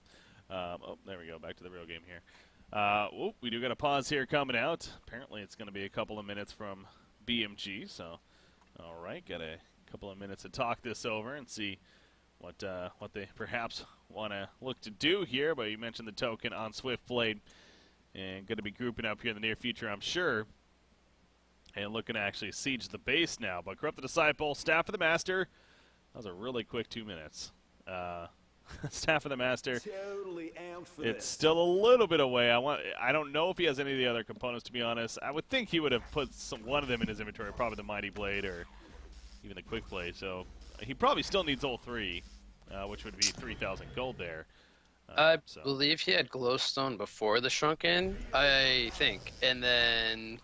oh, there we go. Back to the real game here. We do got a pause here coming out. Apparently, it's going to be a couple of minutes from BMG. So, all right, got a couple of minutes to talk this over and see what they perhaps want to look to do here. But you mentioned the token on Swiftblade, and going to be grouping up here in the near future, I'm sure, and looking to actually siege the base now. But Corrupted Disciple, Staff of the Master. That was a really quick 2 minutes. Staff of the Master. Totally amped for It's this. still a little bit away. I don't know if he has any of the other components, to be honest. I would think he would have put one of them in his inventory, probably the Mighty Blade or even the Quick Blade. So he probably still needs all three, which would be 3,000 gold there. I believe he had Glowstone before the Shrunken, I think, and then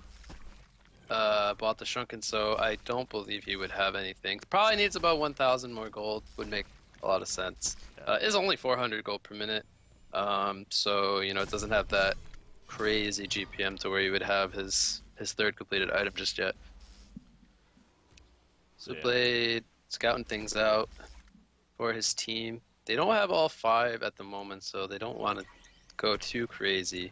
bought the Shrunken, so I don't believe he would have anything. Probably needs about 1,000 more gold, would make a lot of sense. Is only 400 gold per minute, so you know it doesn't have that crazy GPM to where he would have his third completed item just yet. So Blade scouting things out for his team. They don't have all 5 at the moment, so they don't want to go too crazy.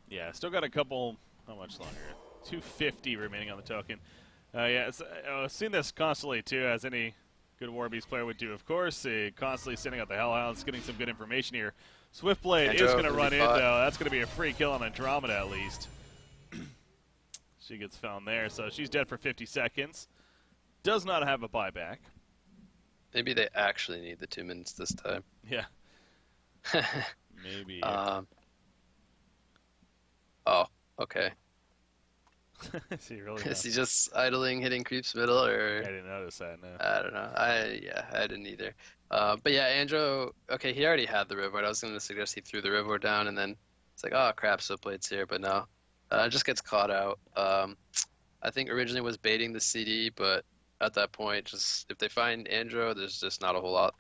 Yeah, still got a couple. How much longer? 250 remaining on the token. Yeah, I've seen this constantly too, as any good Warbeast player would do. Of course, constantly sending out the Hellhounds, getting some good information here. Swiftblade is going to run in, though. That's going to be a free kill on Andromeda, at least. She gets found there, so she's dead for 50 seconds. Does not have a buyback. Maybe they actually need the 2 minutes this time. Yeah. Maybe. Oh, okay. Is he really Is he just idling, hitting creeps middle, or? I didn't notice that, no. I don't know. I didn't either. But yeah, Andro, okay, he already had the Rivward. I was going to suggest he threw the Rivward down, and then it's like, oh crap, Swiftblade's here, but no. Just gets caught out. I think originally was baiting the CD, but at that point, just if they find Andro, there's just not a whole lot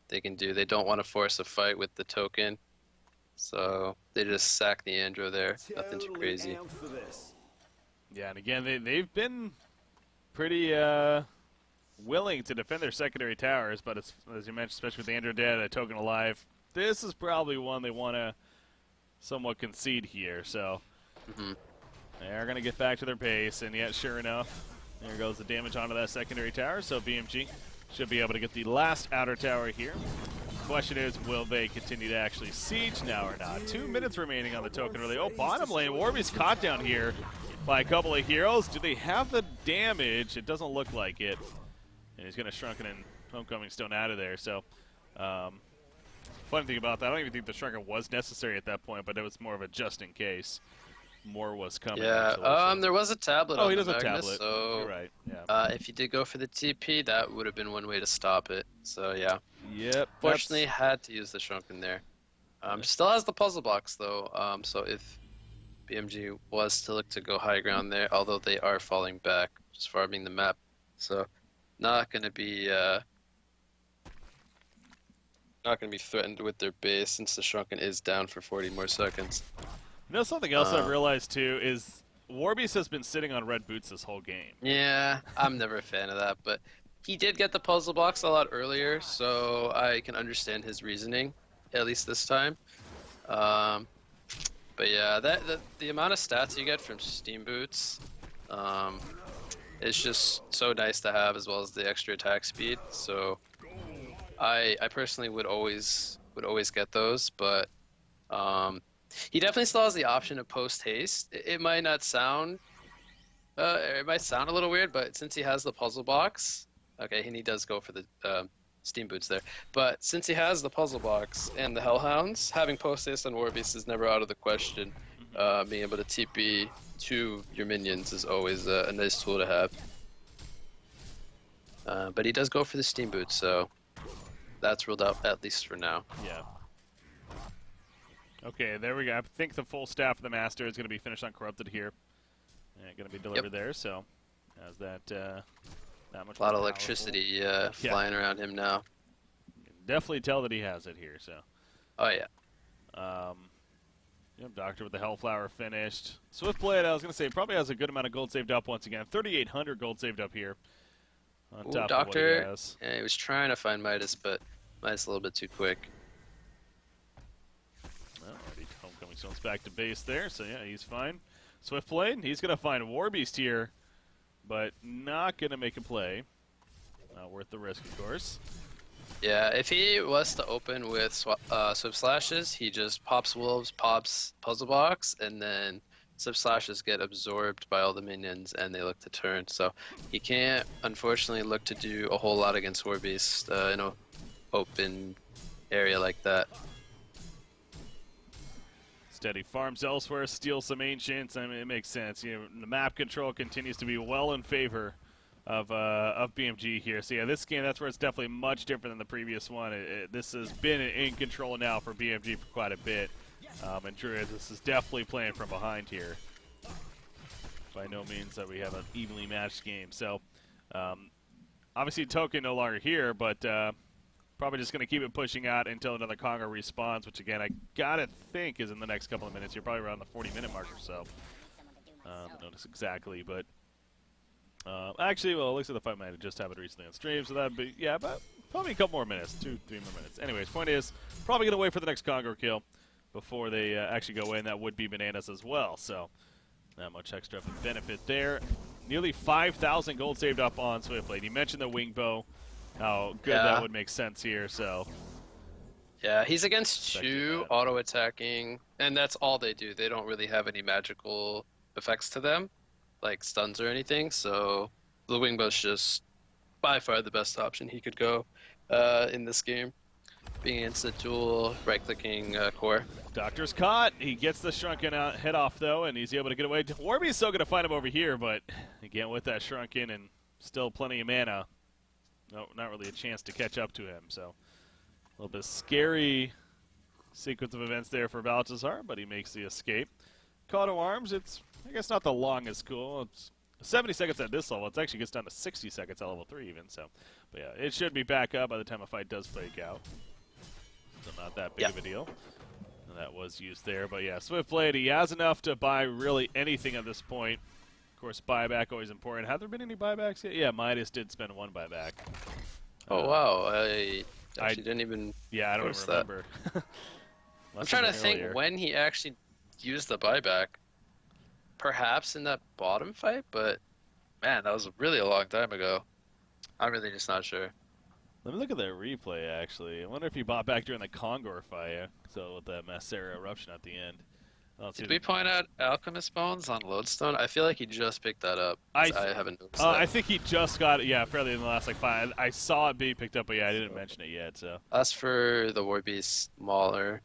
they can do. They don't want to force a fight with the token, so they just sack the Andro there. Nothing too crazy. Yeah, and again, they've been pretty willing to defend their secondary towers, but as you mentioned, especially with Andro dead, a token alive, this is probably one they want to somewhat concede here. So they're going to get back to their base, and yet, sure enough, there goes the damage onto that secondary tower. So BMG should be able to get the last outer tower here. Question is, will they continue to actually siege now or not? 2 minutes remaining on the token, really. Oh, bottom lane, Warby's caught down here by a couple of heroes. Do they have the damage? It doesn't look like it. And he's going to Shrunken and Homecoming Stone out of there. So, funny thing about that, I don't even think the Shrunken was necessary at that point, but it was more of a just in case. More was coming. Yeah, there was a tablet on he the does a Magnus, tablet. so you're right, yeah. if he did go for the TP, that would have been one way to stop it. So yeah. Yep. Fortunately, had to use the Shrunken there. Still has the puzzle box though, so if BMG was to look to go high ground there, although they are falling back, just farming the map, so not going to be threatened with their base since the Shrunken is down for 40 more seconds. You know, something else I've realized too is Warbeast has been sitting on red boots this whole game. Yeah, I'm never a fan of that, but he did get the puzzle box a lot earlier, so I can understand his reasoning, at least this time. But yeah, the amount of stats you get from Steam Boots is just so nice to have, as well as the extra attack speed. So I personally would always get those, but he definitely still has the option of post haste. It might not sound, it might sound a little weird, but since he has the puzzle box, okay, and he does go for the Steam Boots there, but since he has the puzzle box and the Hellhounds, having post haste on Warbeast is never out of the question. Being able to TP to your minions is always a nice tool to have. But he does go for the steam boot, so that's ruled out at least for now. Yeah. Okay, there we go. I think the full staff of the Master is going to be finished on Corrupted here. And going to be delivered there, so as that much A lot of more electricity flying around him now. You can definitely tell that he has it here, so. Oh, yeah. Yep, Doctor with the Hellflower finished. Swiftblade, I was going to say, probably has a good amount of gold saved up once again. 3,800 gold saved up here. On top Doctor, of what he has. yeah, he was trying to find Midas, but Midas a little bit too quick. Well, already Homecoming Stone's back to base there, so yeah, he's fine. Swiftblade, he's going to find Warbeast here, but not going to make a play. Not worth the risk, of course. Yeah, if he was to open with Swift Slashes, he just pops Wolves, pops Puzzle Box, and then Swift Slashes get absorbed by all the minions, and they look to turn. So he can't, unfortunately, look to do a whole lot against Warbeast in an open area like that. Steady farms elsewhere, steals some Ancients. I mean, it makes sense. You know, the map control continues to be well in favor of BMG here. So yeah, this game, that's where it's definitely much different than the previous one. This has been in control now for BMG for quite a bit. And Druids, this is definitely playing from behind here. By no means that we have an evenly matched game. So obviously Token no longer here, but probably just going to keep it pushing out until another Kongor respawns, which again I gotta think is in the next couple of minutes here, probably around the 40-minute mark or so. Don't notice exactly, but actually, well, it looks like the fight might have just happened recently on stream, so that'd be, yeah, about probably a couple more minutes, 2-3 more minutes. Anyways, point is, probably going to wait for the next Kongor kill before they actually go in. That would be bananas as well, so not much extra benefit there. Nearly 5,000 gold saved up on Swiftblade. You mentioned the wing bow, how good that would make sense here, so. Yeah, he's against two auto-attacking, and that's all they do. They don't really have any magical effects to them, like stuns or anything, so the wing bow's just by far the best option he could go in this game. Being instant duel, right-clicking core. Doctor's caught. He gets the shrunken head off though, and he's able to get away. Warby's still going to find him over here, but again with that shrunken and still plenty of mana, no, not really a chance to catch up to him. So a little bit scary sequence of events there for Balthazar, but he makes the escape. Call to arms. It's, I guess, not the longest cool. It's 70 seconds at this level. It actually gets down to 60 seconds at level 3 even. So, but yeah, it should be back up by the time a fight does fake out. So not that big of a deal. And that was used there. But yeah, Swiftblade, he has enough to buy really anything at this point. Of course, buyback always important. Have there been any buybacks yet? Yeah, Midas did spend one buyback. Oh wow, I actually didn't even. Yeah, I don't remember. I'm trying to think when he actually used the buyback. Perhaps in that bottom fight, but man, that was really a long time ago. I'm really just not sure. Let me look at that replay, actually. I wonder if he bought back during the Kongor fight, so with that Massera eruption at the end. Did we point out Alchemist Bones on Lodestone? I feel like he just picked that up. I haven't noticed that. I think he just got it, yeah, fairly in the last, like, 5. I saw it be picked up, but yeah, I didn't mention it yet, so. That's for the Warbeast Mauler.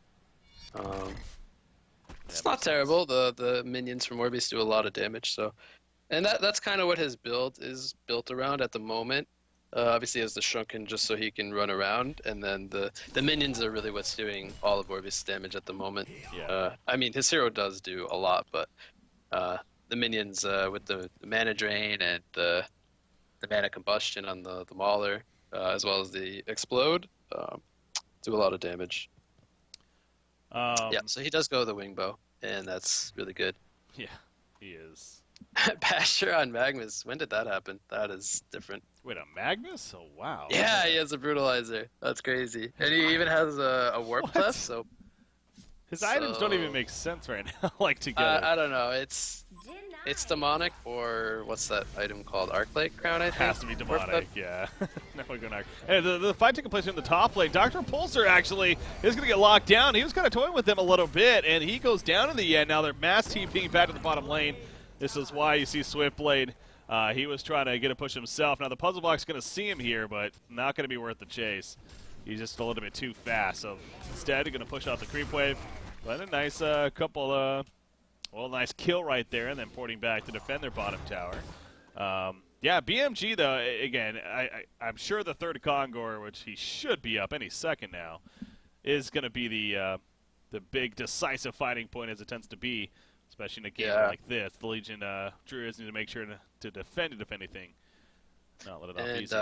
It's not terrible. The minions from Warbeast do a lot of damage, so, and that's kind of what his build is built around at the moment. Obviously, he has the Shrunken just so he can run around, and then the minions are really what's doing all of Warbeast's damage at the moment. Yeah. I mean, his hero does do a lot, but the minions with the mana drain and the mana combustion on the Mauler, as well as the explode, do a lot of damage. Yeah, so he does go the wing bow, and that's really good. Yeah, he is. Pasture on Magnus. When did that happen? That is different. Wait, a Magnus? Oh, wow. Yeah, he has a Brutalizer. That's crazy. And he even has a Warp Clef, so... His items don't even make sense right now, like, together. I don't know. It's demonic, or what's that item called? Arclight Crown, I think? Has to be demonic, yeah. No, we're going hey, the fight taking place in the top lane. Dr. Pulsar actually is going to get locked down. He was kind of toying with them a little bit, and he goes down in the end. Now they're mass TPing back to the bottom lane. This is why you see Swiftblade. He was trying to get a push himself. Now the puzzle block's going to see him here, but not going to be worth the chase. He's just a little bit too fast. So instead, he's going to push out the creep wave. But a nice couple Well, nice kill right there, and then porting back to defend their bottom tower. Yeah, BMG, though, again, I'm sure the third Kongor, which he should be up any second now, is going to be the big decisive fighting point as it tends to be, especially in a game like this. The Legion Druids need to make sure to defend it, if anything. Not let it off easy.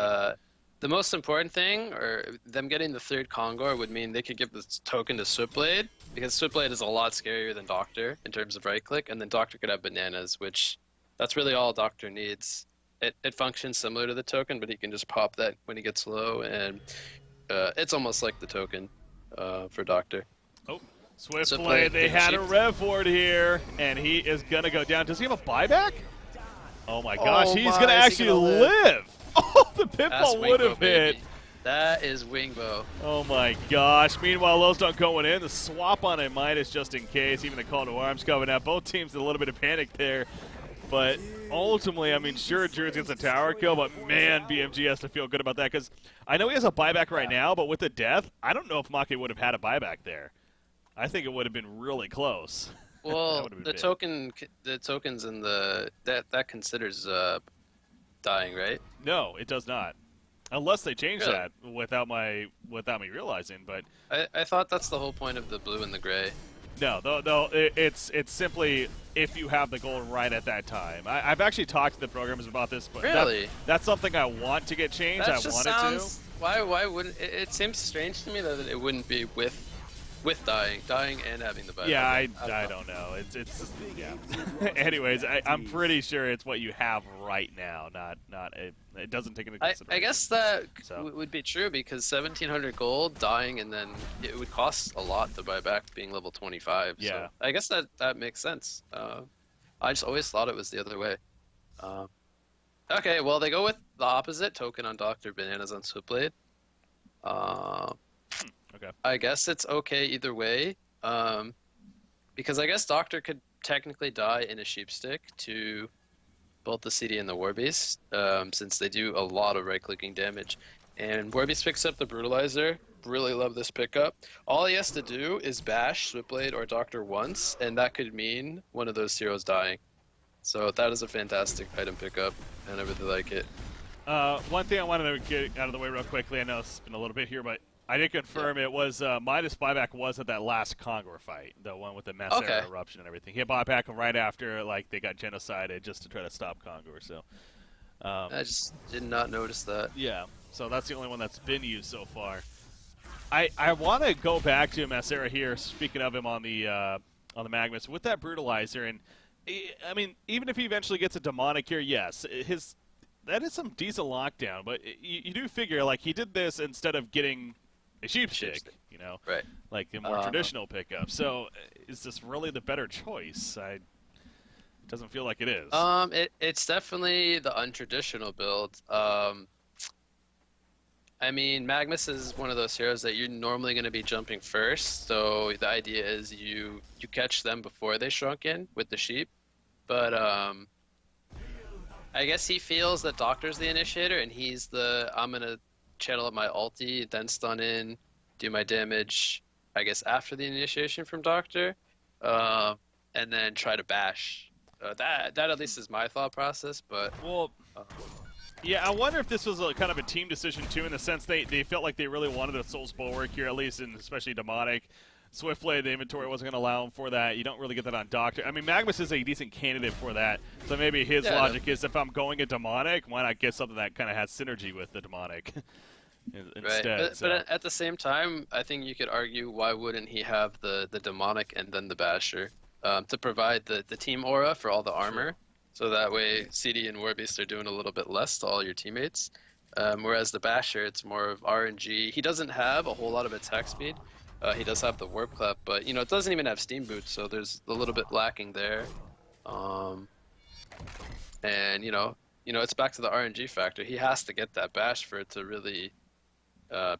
The most important thing, or them getting the third Kongor, would mean they could give this token to Switchblade, because Switchblade is a lot scarier than Doctor in terms of right-click, and then Doctor could have bananas, which that's really all Doctor needs. It functions similar to the token, but he can just pop that when he gets low, and it's almost like the token for Doctor. Oh, Switchblade, they had a rev ward here, and he is going to go down. Does he have a buyback? Oh my gosh, he's going to actually live! Oh, the pitfall would have hit. That is Wingbow. Oh my gosh. Meanwhile, Lowstone going in. The swap on a Midas just in case. Even the call to arms coming out. Both teams in a little bit of panic there. But ultimately, I mean, sure, Druids gets a tower kill, but man, BMG has to feel good about that. Because I know he has a buyback right now, but with the death, I don't know if Maki would have had a buyback there. I think it would have been really close. Well, the tokens in that considers dying, right? No, it does not. Unless they change that without me realizing, but I thought that's the whole point of the blue and the gray. No, it's simply if you have the gold right at that time. I've actually talked to the programmers about this, but that's something I want to get changed. That just sounds, why wouldn't it seems strange to me that it wouldn't be with dying and having the buyback. Yeah, I don't know. It's yeah. Anyways, I'm pretty sure it's what you have right now. Not it doesn't take into consideration. I guess that would be true because 1,700 gold dying, and then it would cost a lot to buy back being level 25. Yeah. So I guess that makes sense. I just always thought it was the other way. Okay, well they go with the opposite token on Doctor, bananas on Switchblade. Okay. I guess it's okay either way, because I guess Doctor could technically die in a sheepstick to both the CD and the Warbeast, since they do a lot of right-clicking damage. And Warbeast picks up the Brutalizer. Really love this pickup. All he has to do is bash Switchblade or Doctor once, and that could mean one of those heroes dying. So that is a fantastic item pickup, and I really like it. One thing I wanted to get out of the way real quickly, I know it's been a little bit here, but I did confirm it was Midas buyback was at that last Kongor fight, the one with the mass air eruption and everything. He had bought back right after they got genocided just to try to stop Kongor. So I just did not notice that. Yeah, so that's the only one that's been used so far. I want to go back to Massera here. Speaking of him on the Magnus with that Brutalizer, and I mean even if he eventually gets a demonic here, yes, that is some decent lockdown. But you do figure like he did this instead of getting a sheepstick, you know, right? Like a more traditional pickup. So, is this really the better choice? It doesn't feel like it is. It's definitely the untraditional build. I mean, Magnus is one of those heroes that you're normally going to be jumping first. So the idea is you catch them before they shrunk in with the sheep. But I guess he feels that Doctor's the initiator, and he's I'm gonna channel up my ulti, then stun in, do my damage, I guess, after the initiation from Doctor, and then try to bash. That at least is my thought process, but... Well, yeah, I wonder if this was a kind of a team decision, too, in the sense they felt like they really wanted a Soul's Bulwark here, at least, and especially Demonic. Swiftblade, the inventory wasn't going to allow him for that. You don't really get that on Doctor. I mean, Magnus is a decent candidate for that, so maybe his logic is if I'm going a Demonic, why not get something that kind of has synergy with the Demonic instead? Right. But at the same time, I think you could argue why wouldn't he have the Demonic and then the Basher to provide the team aura for all the armor, so that way CD and Warbeast are doing a little bit less to all your teammates, whereas the Basher, it's more of RNG. He doesn't have a whole lot of attack speed. He does have the Warp Clap, but it doesn't even have Steam Boots, so there's a little bit lacking there. And it's back to the RNG factor. He has to get that bash for it to really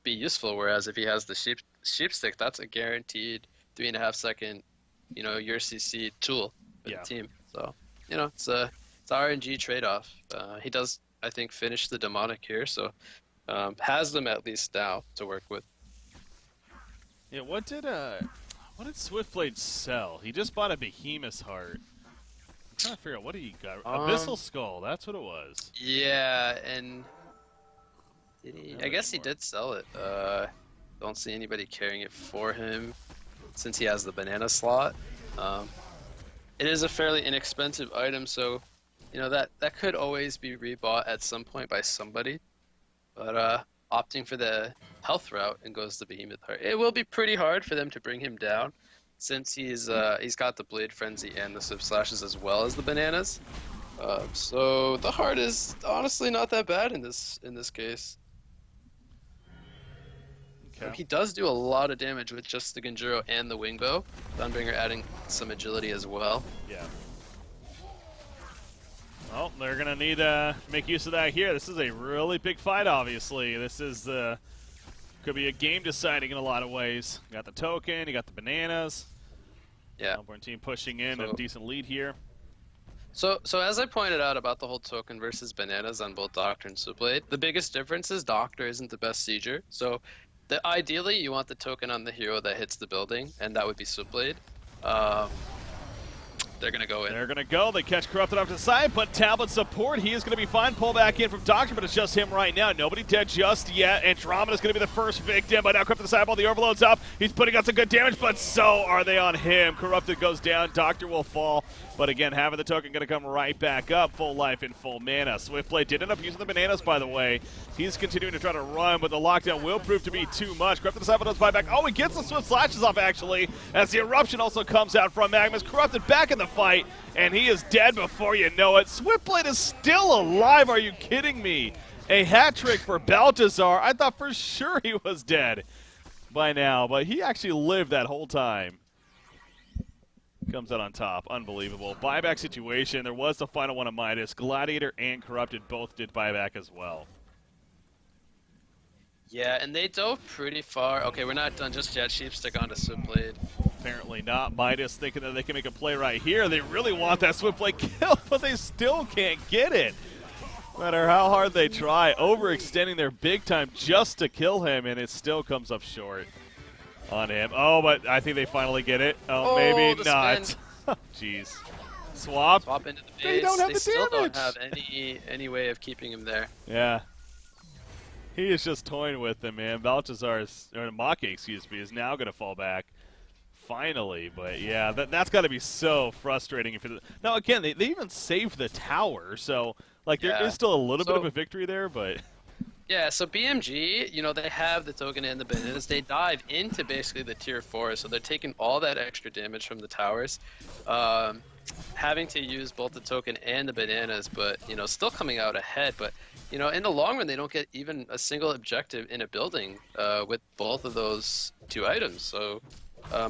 be useful. Whereas if he has the sheep stick, that's a guaranteed 3.5 second, your CC tool for the team. So it's a RNG trade off. He does, I think, finish the demonic here, so has them at least now to work with. Yeah, what did What did Swiftblade sell? He just bought a Behemoth's Heart. I'm trying to figure out what he got. Abyssal Skull, that's what it was. Yeah, and did he? I guess he did sell it. Don't see anybody carrying it for him since he has the banana slot. It is a fairly inexpensive item, so you know that could always be rebought at some point by somebody. But opting for the health route and goes to Behemoth Heart. It will be pretty hard for them to bring him down, since he's got the Blade Frenzy and the Swift Slashes as well as the bananas. So the heart is honestly not that bad in this case. Okay. He does do a lot of damage with just the Genjuro and the Wingbow. Dawnbringer adding some agility as well. Yeah. Well, they're going to need to make use of that here. This is a really big fight, obviously. This is could be a game deciding in a lot of ways. You got the token, you got the bananas. Yeah. Melbourne team pushing in a decent lead here. So as I pointed out about the whole token versus bananas on both Doctor and Switchblade, the biggest difference is Doctor isn't the best sieger. So ideally, you want the token on the hero that hits the building, and that would be Switchblade. They're going to go in. They're going to go. They catch Corrupted off to the side, but Talbot support, he is going to be fine. Pull back in from Doctor, but it's just him right now. Nobody dead just yet. Andromeda is going to be the first victim, but now Corrupted to the sideball. The Overload's up. He's putting out some good damage, but so are they on him. Corrupted goes down. Doctor will fall, but again, having the token going to come right back up. Full life and full mana. Swiftblade did end up using the bananas, by the way. He's continuing to try to run, but the lockdown will prove to be too much. Corrupted to the sideball does buy back. Oh, he gets the Swift Slashes off, actually, as the Eruption also comes out from Magnus. Corrupted back in the fight, and he is dead before you know it. Swiftblade is still alive. Are you kidding me? A hat trick for Baltazar. I thought for sure he was dead by now, but he actually lived that whole time. Comes out on top. Unbelievable. Buyback situation. There was the final one of Midas. Gladiator and Corrupted both did buyback as well. Yeah, and they dove pretty far. Okay, we're not done just yet. Sheepstick onto Switchblade. Apparently not. Midas thinking that they can make a play right here. They really want that Swiftblade kill, but they still can't get it. No matter how hard they try, overextending their big time just to kill him, and it still comes up short on him. Oh, but I think they finally get it. Oh, maybe not. Jeez. Swap. Swap into the base. They don't have they the still damage. Don't have any way of keeping him there. Yeah. He is just toying with them, man. Baltazar is, or Maki, excuse me, is now going to fall back. Finally, but yeah, that's got to be so frustrating. Now, again, they even saved the tower, so like there is still a little bit of a victory there, but yeah. So BMG, you know, they have the token and the bananas. They dive into basically the tier 4, so they're taking all that extra damage from the towers, having to use both the token and the bananas, but you know, still coming out ahead. But you know, in the long run, they don't get even a single objective in a building with both of those two items. So.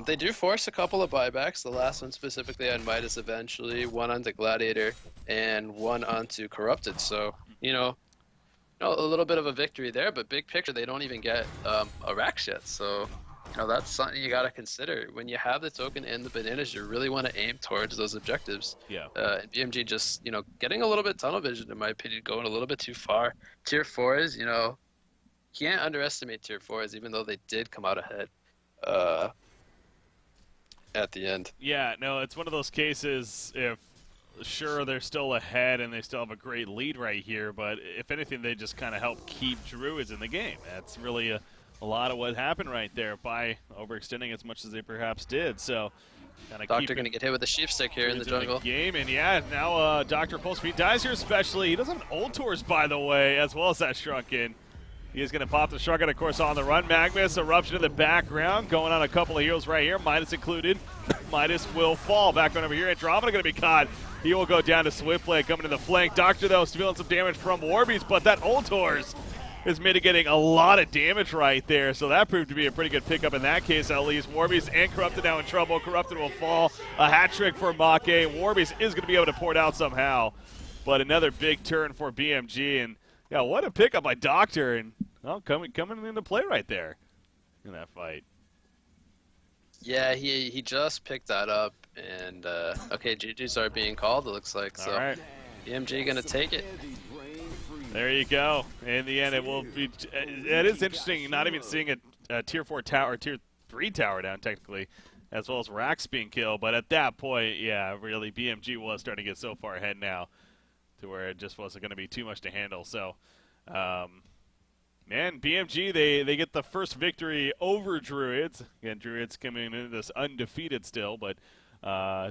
They do force a couple of buybacks, the last one specifically on Midas eventually, one onto Gladiator, and one onto Corrupted. So, you know, a little bit of a victory there, but big picture, they don't even get a Rax yet. So, you know, that's something you got to consider. When you have the token and the bananas, you really want to aim towards those objectives. Yeah. And BMG just, you know, getting a little bit tunnel vision, in my opinion, going a little bit too far. Tier 4s, you know, can't underestimate tier 4s, even though they did come out ahead. At the end. Yeah, no, it's one of those cases, if sure they're still ahead and they still have a great lead right here, but if anything, they just kind of help keep Druids in the game. That's really a lot of what happened right there by overextending as much as they perhaps did. So, Doctor going to get hit with a sheepstick here in the jungle. Game, and yeah, now Doctor Pulse, if he dies here especially, he doesn't have an ult tours, by the way, as well as that Shrunken. He is going to pop the Shrunken, of course, on the run. Magnus, Eruption in the background, going on a couple of heals right here, Midas included. Midas will fall. Back on over here, Andromeda going to be caught. He will go down to Swiftblade, coming to the flank. Doctor, though, is feeling some damage from Warbies, but that Ultors is mitigating a lot of damage right there, so that proved to be a pretty good pickup in that case, at least. Warbies and Corrupted now in trouble. Corrupted will fall. A hat trick for Make. Warbies is going to be able to pour it out somehow, but another big turn for BMG, and yeah, what a pickup by Doctor, and well, coming into play right there in that fight. Yeah, he just picked that up, and okay, GGs are being called, it looks like. So, all right. BMG gonna take it. There you go. In the end, it will be. It is interesting not even seeing a tier 4 tower, tier 3 tower down technically. as well as Rax being killed. But at that point, yeah, really, BMG was starting to get so far ahead now to where it just wasn't going to be too much to handle. So, man, BMG, they get the first victory over Druids. Again, Druids coming into this undefeated still, but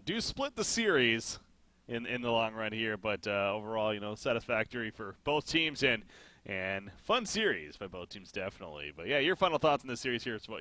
do split the series in the long run here. But overall, you know, satisfactory for both teams and fun series by both teams, definitely. But yeah, your final thoughts on this series here is what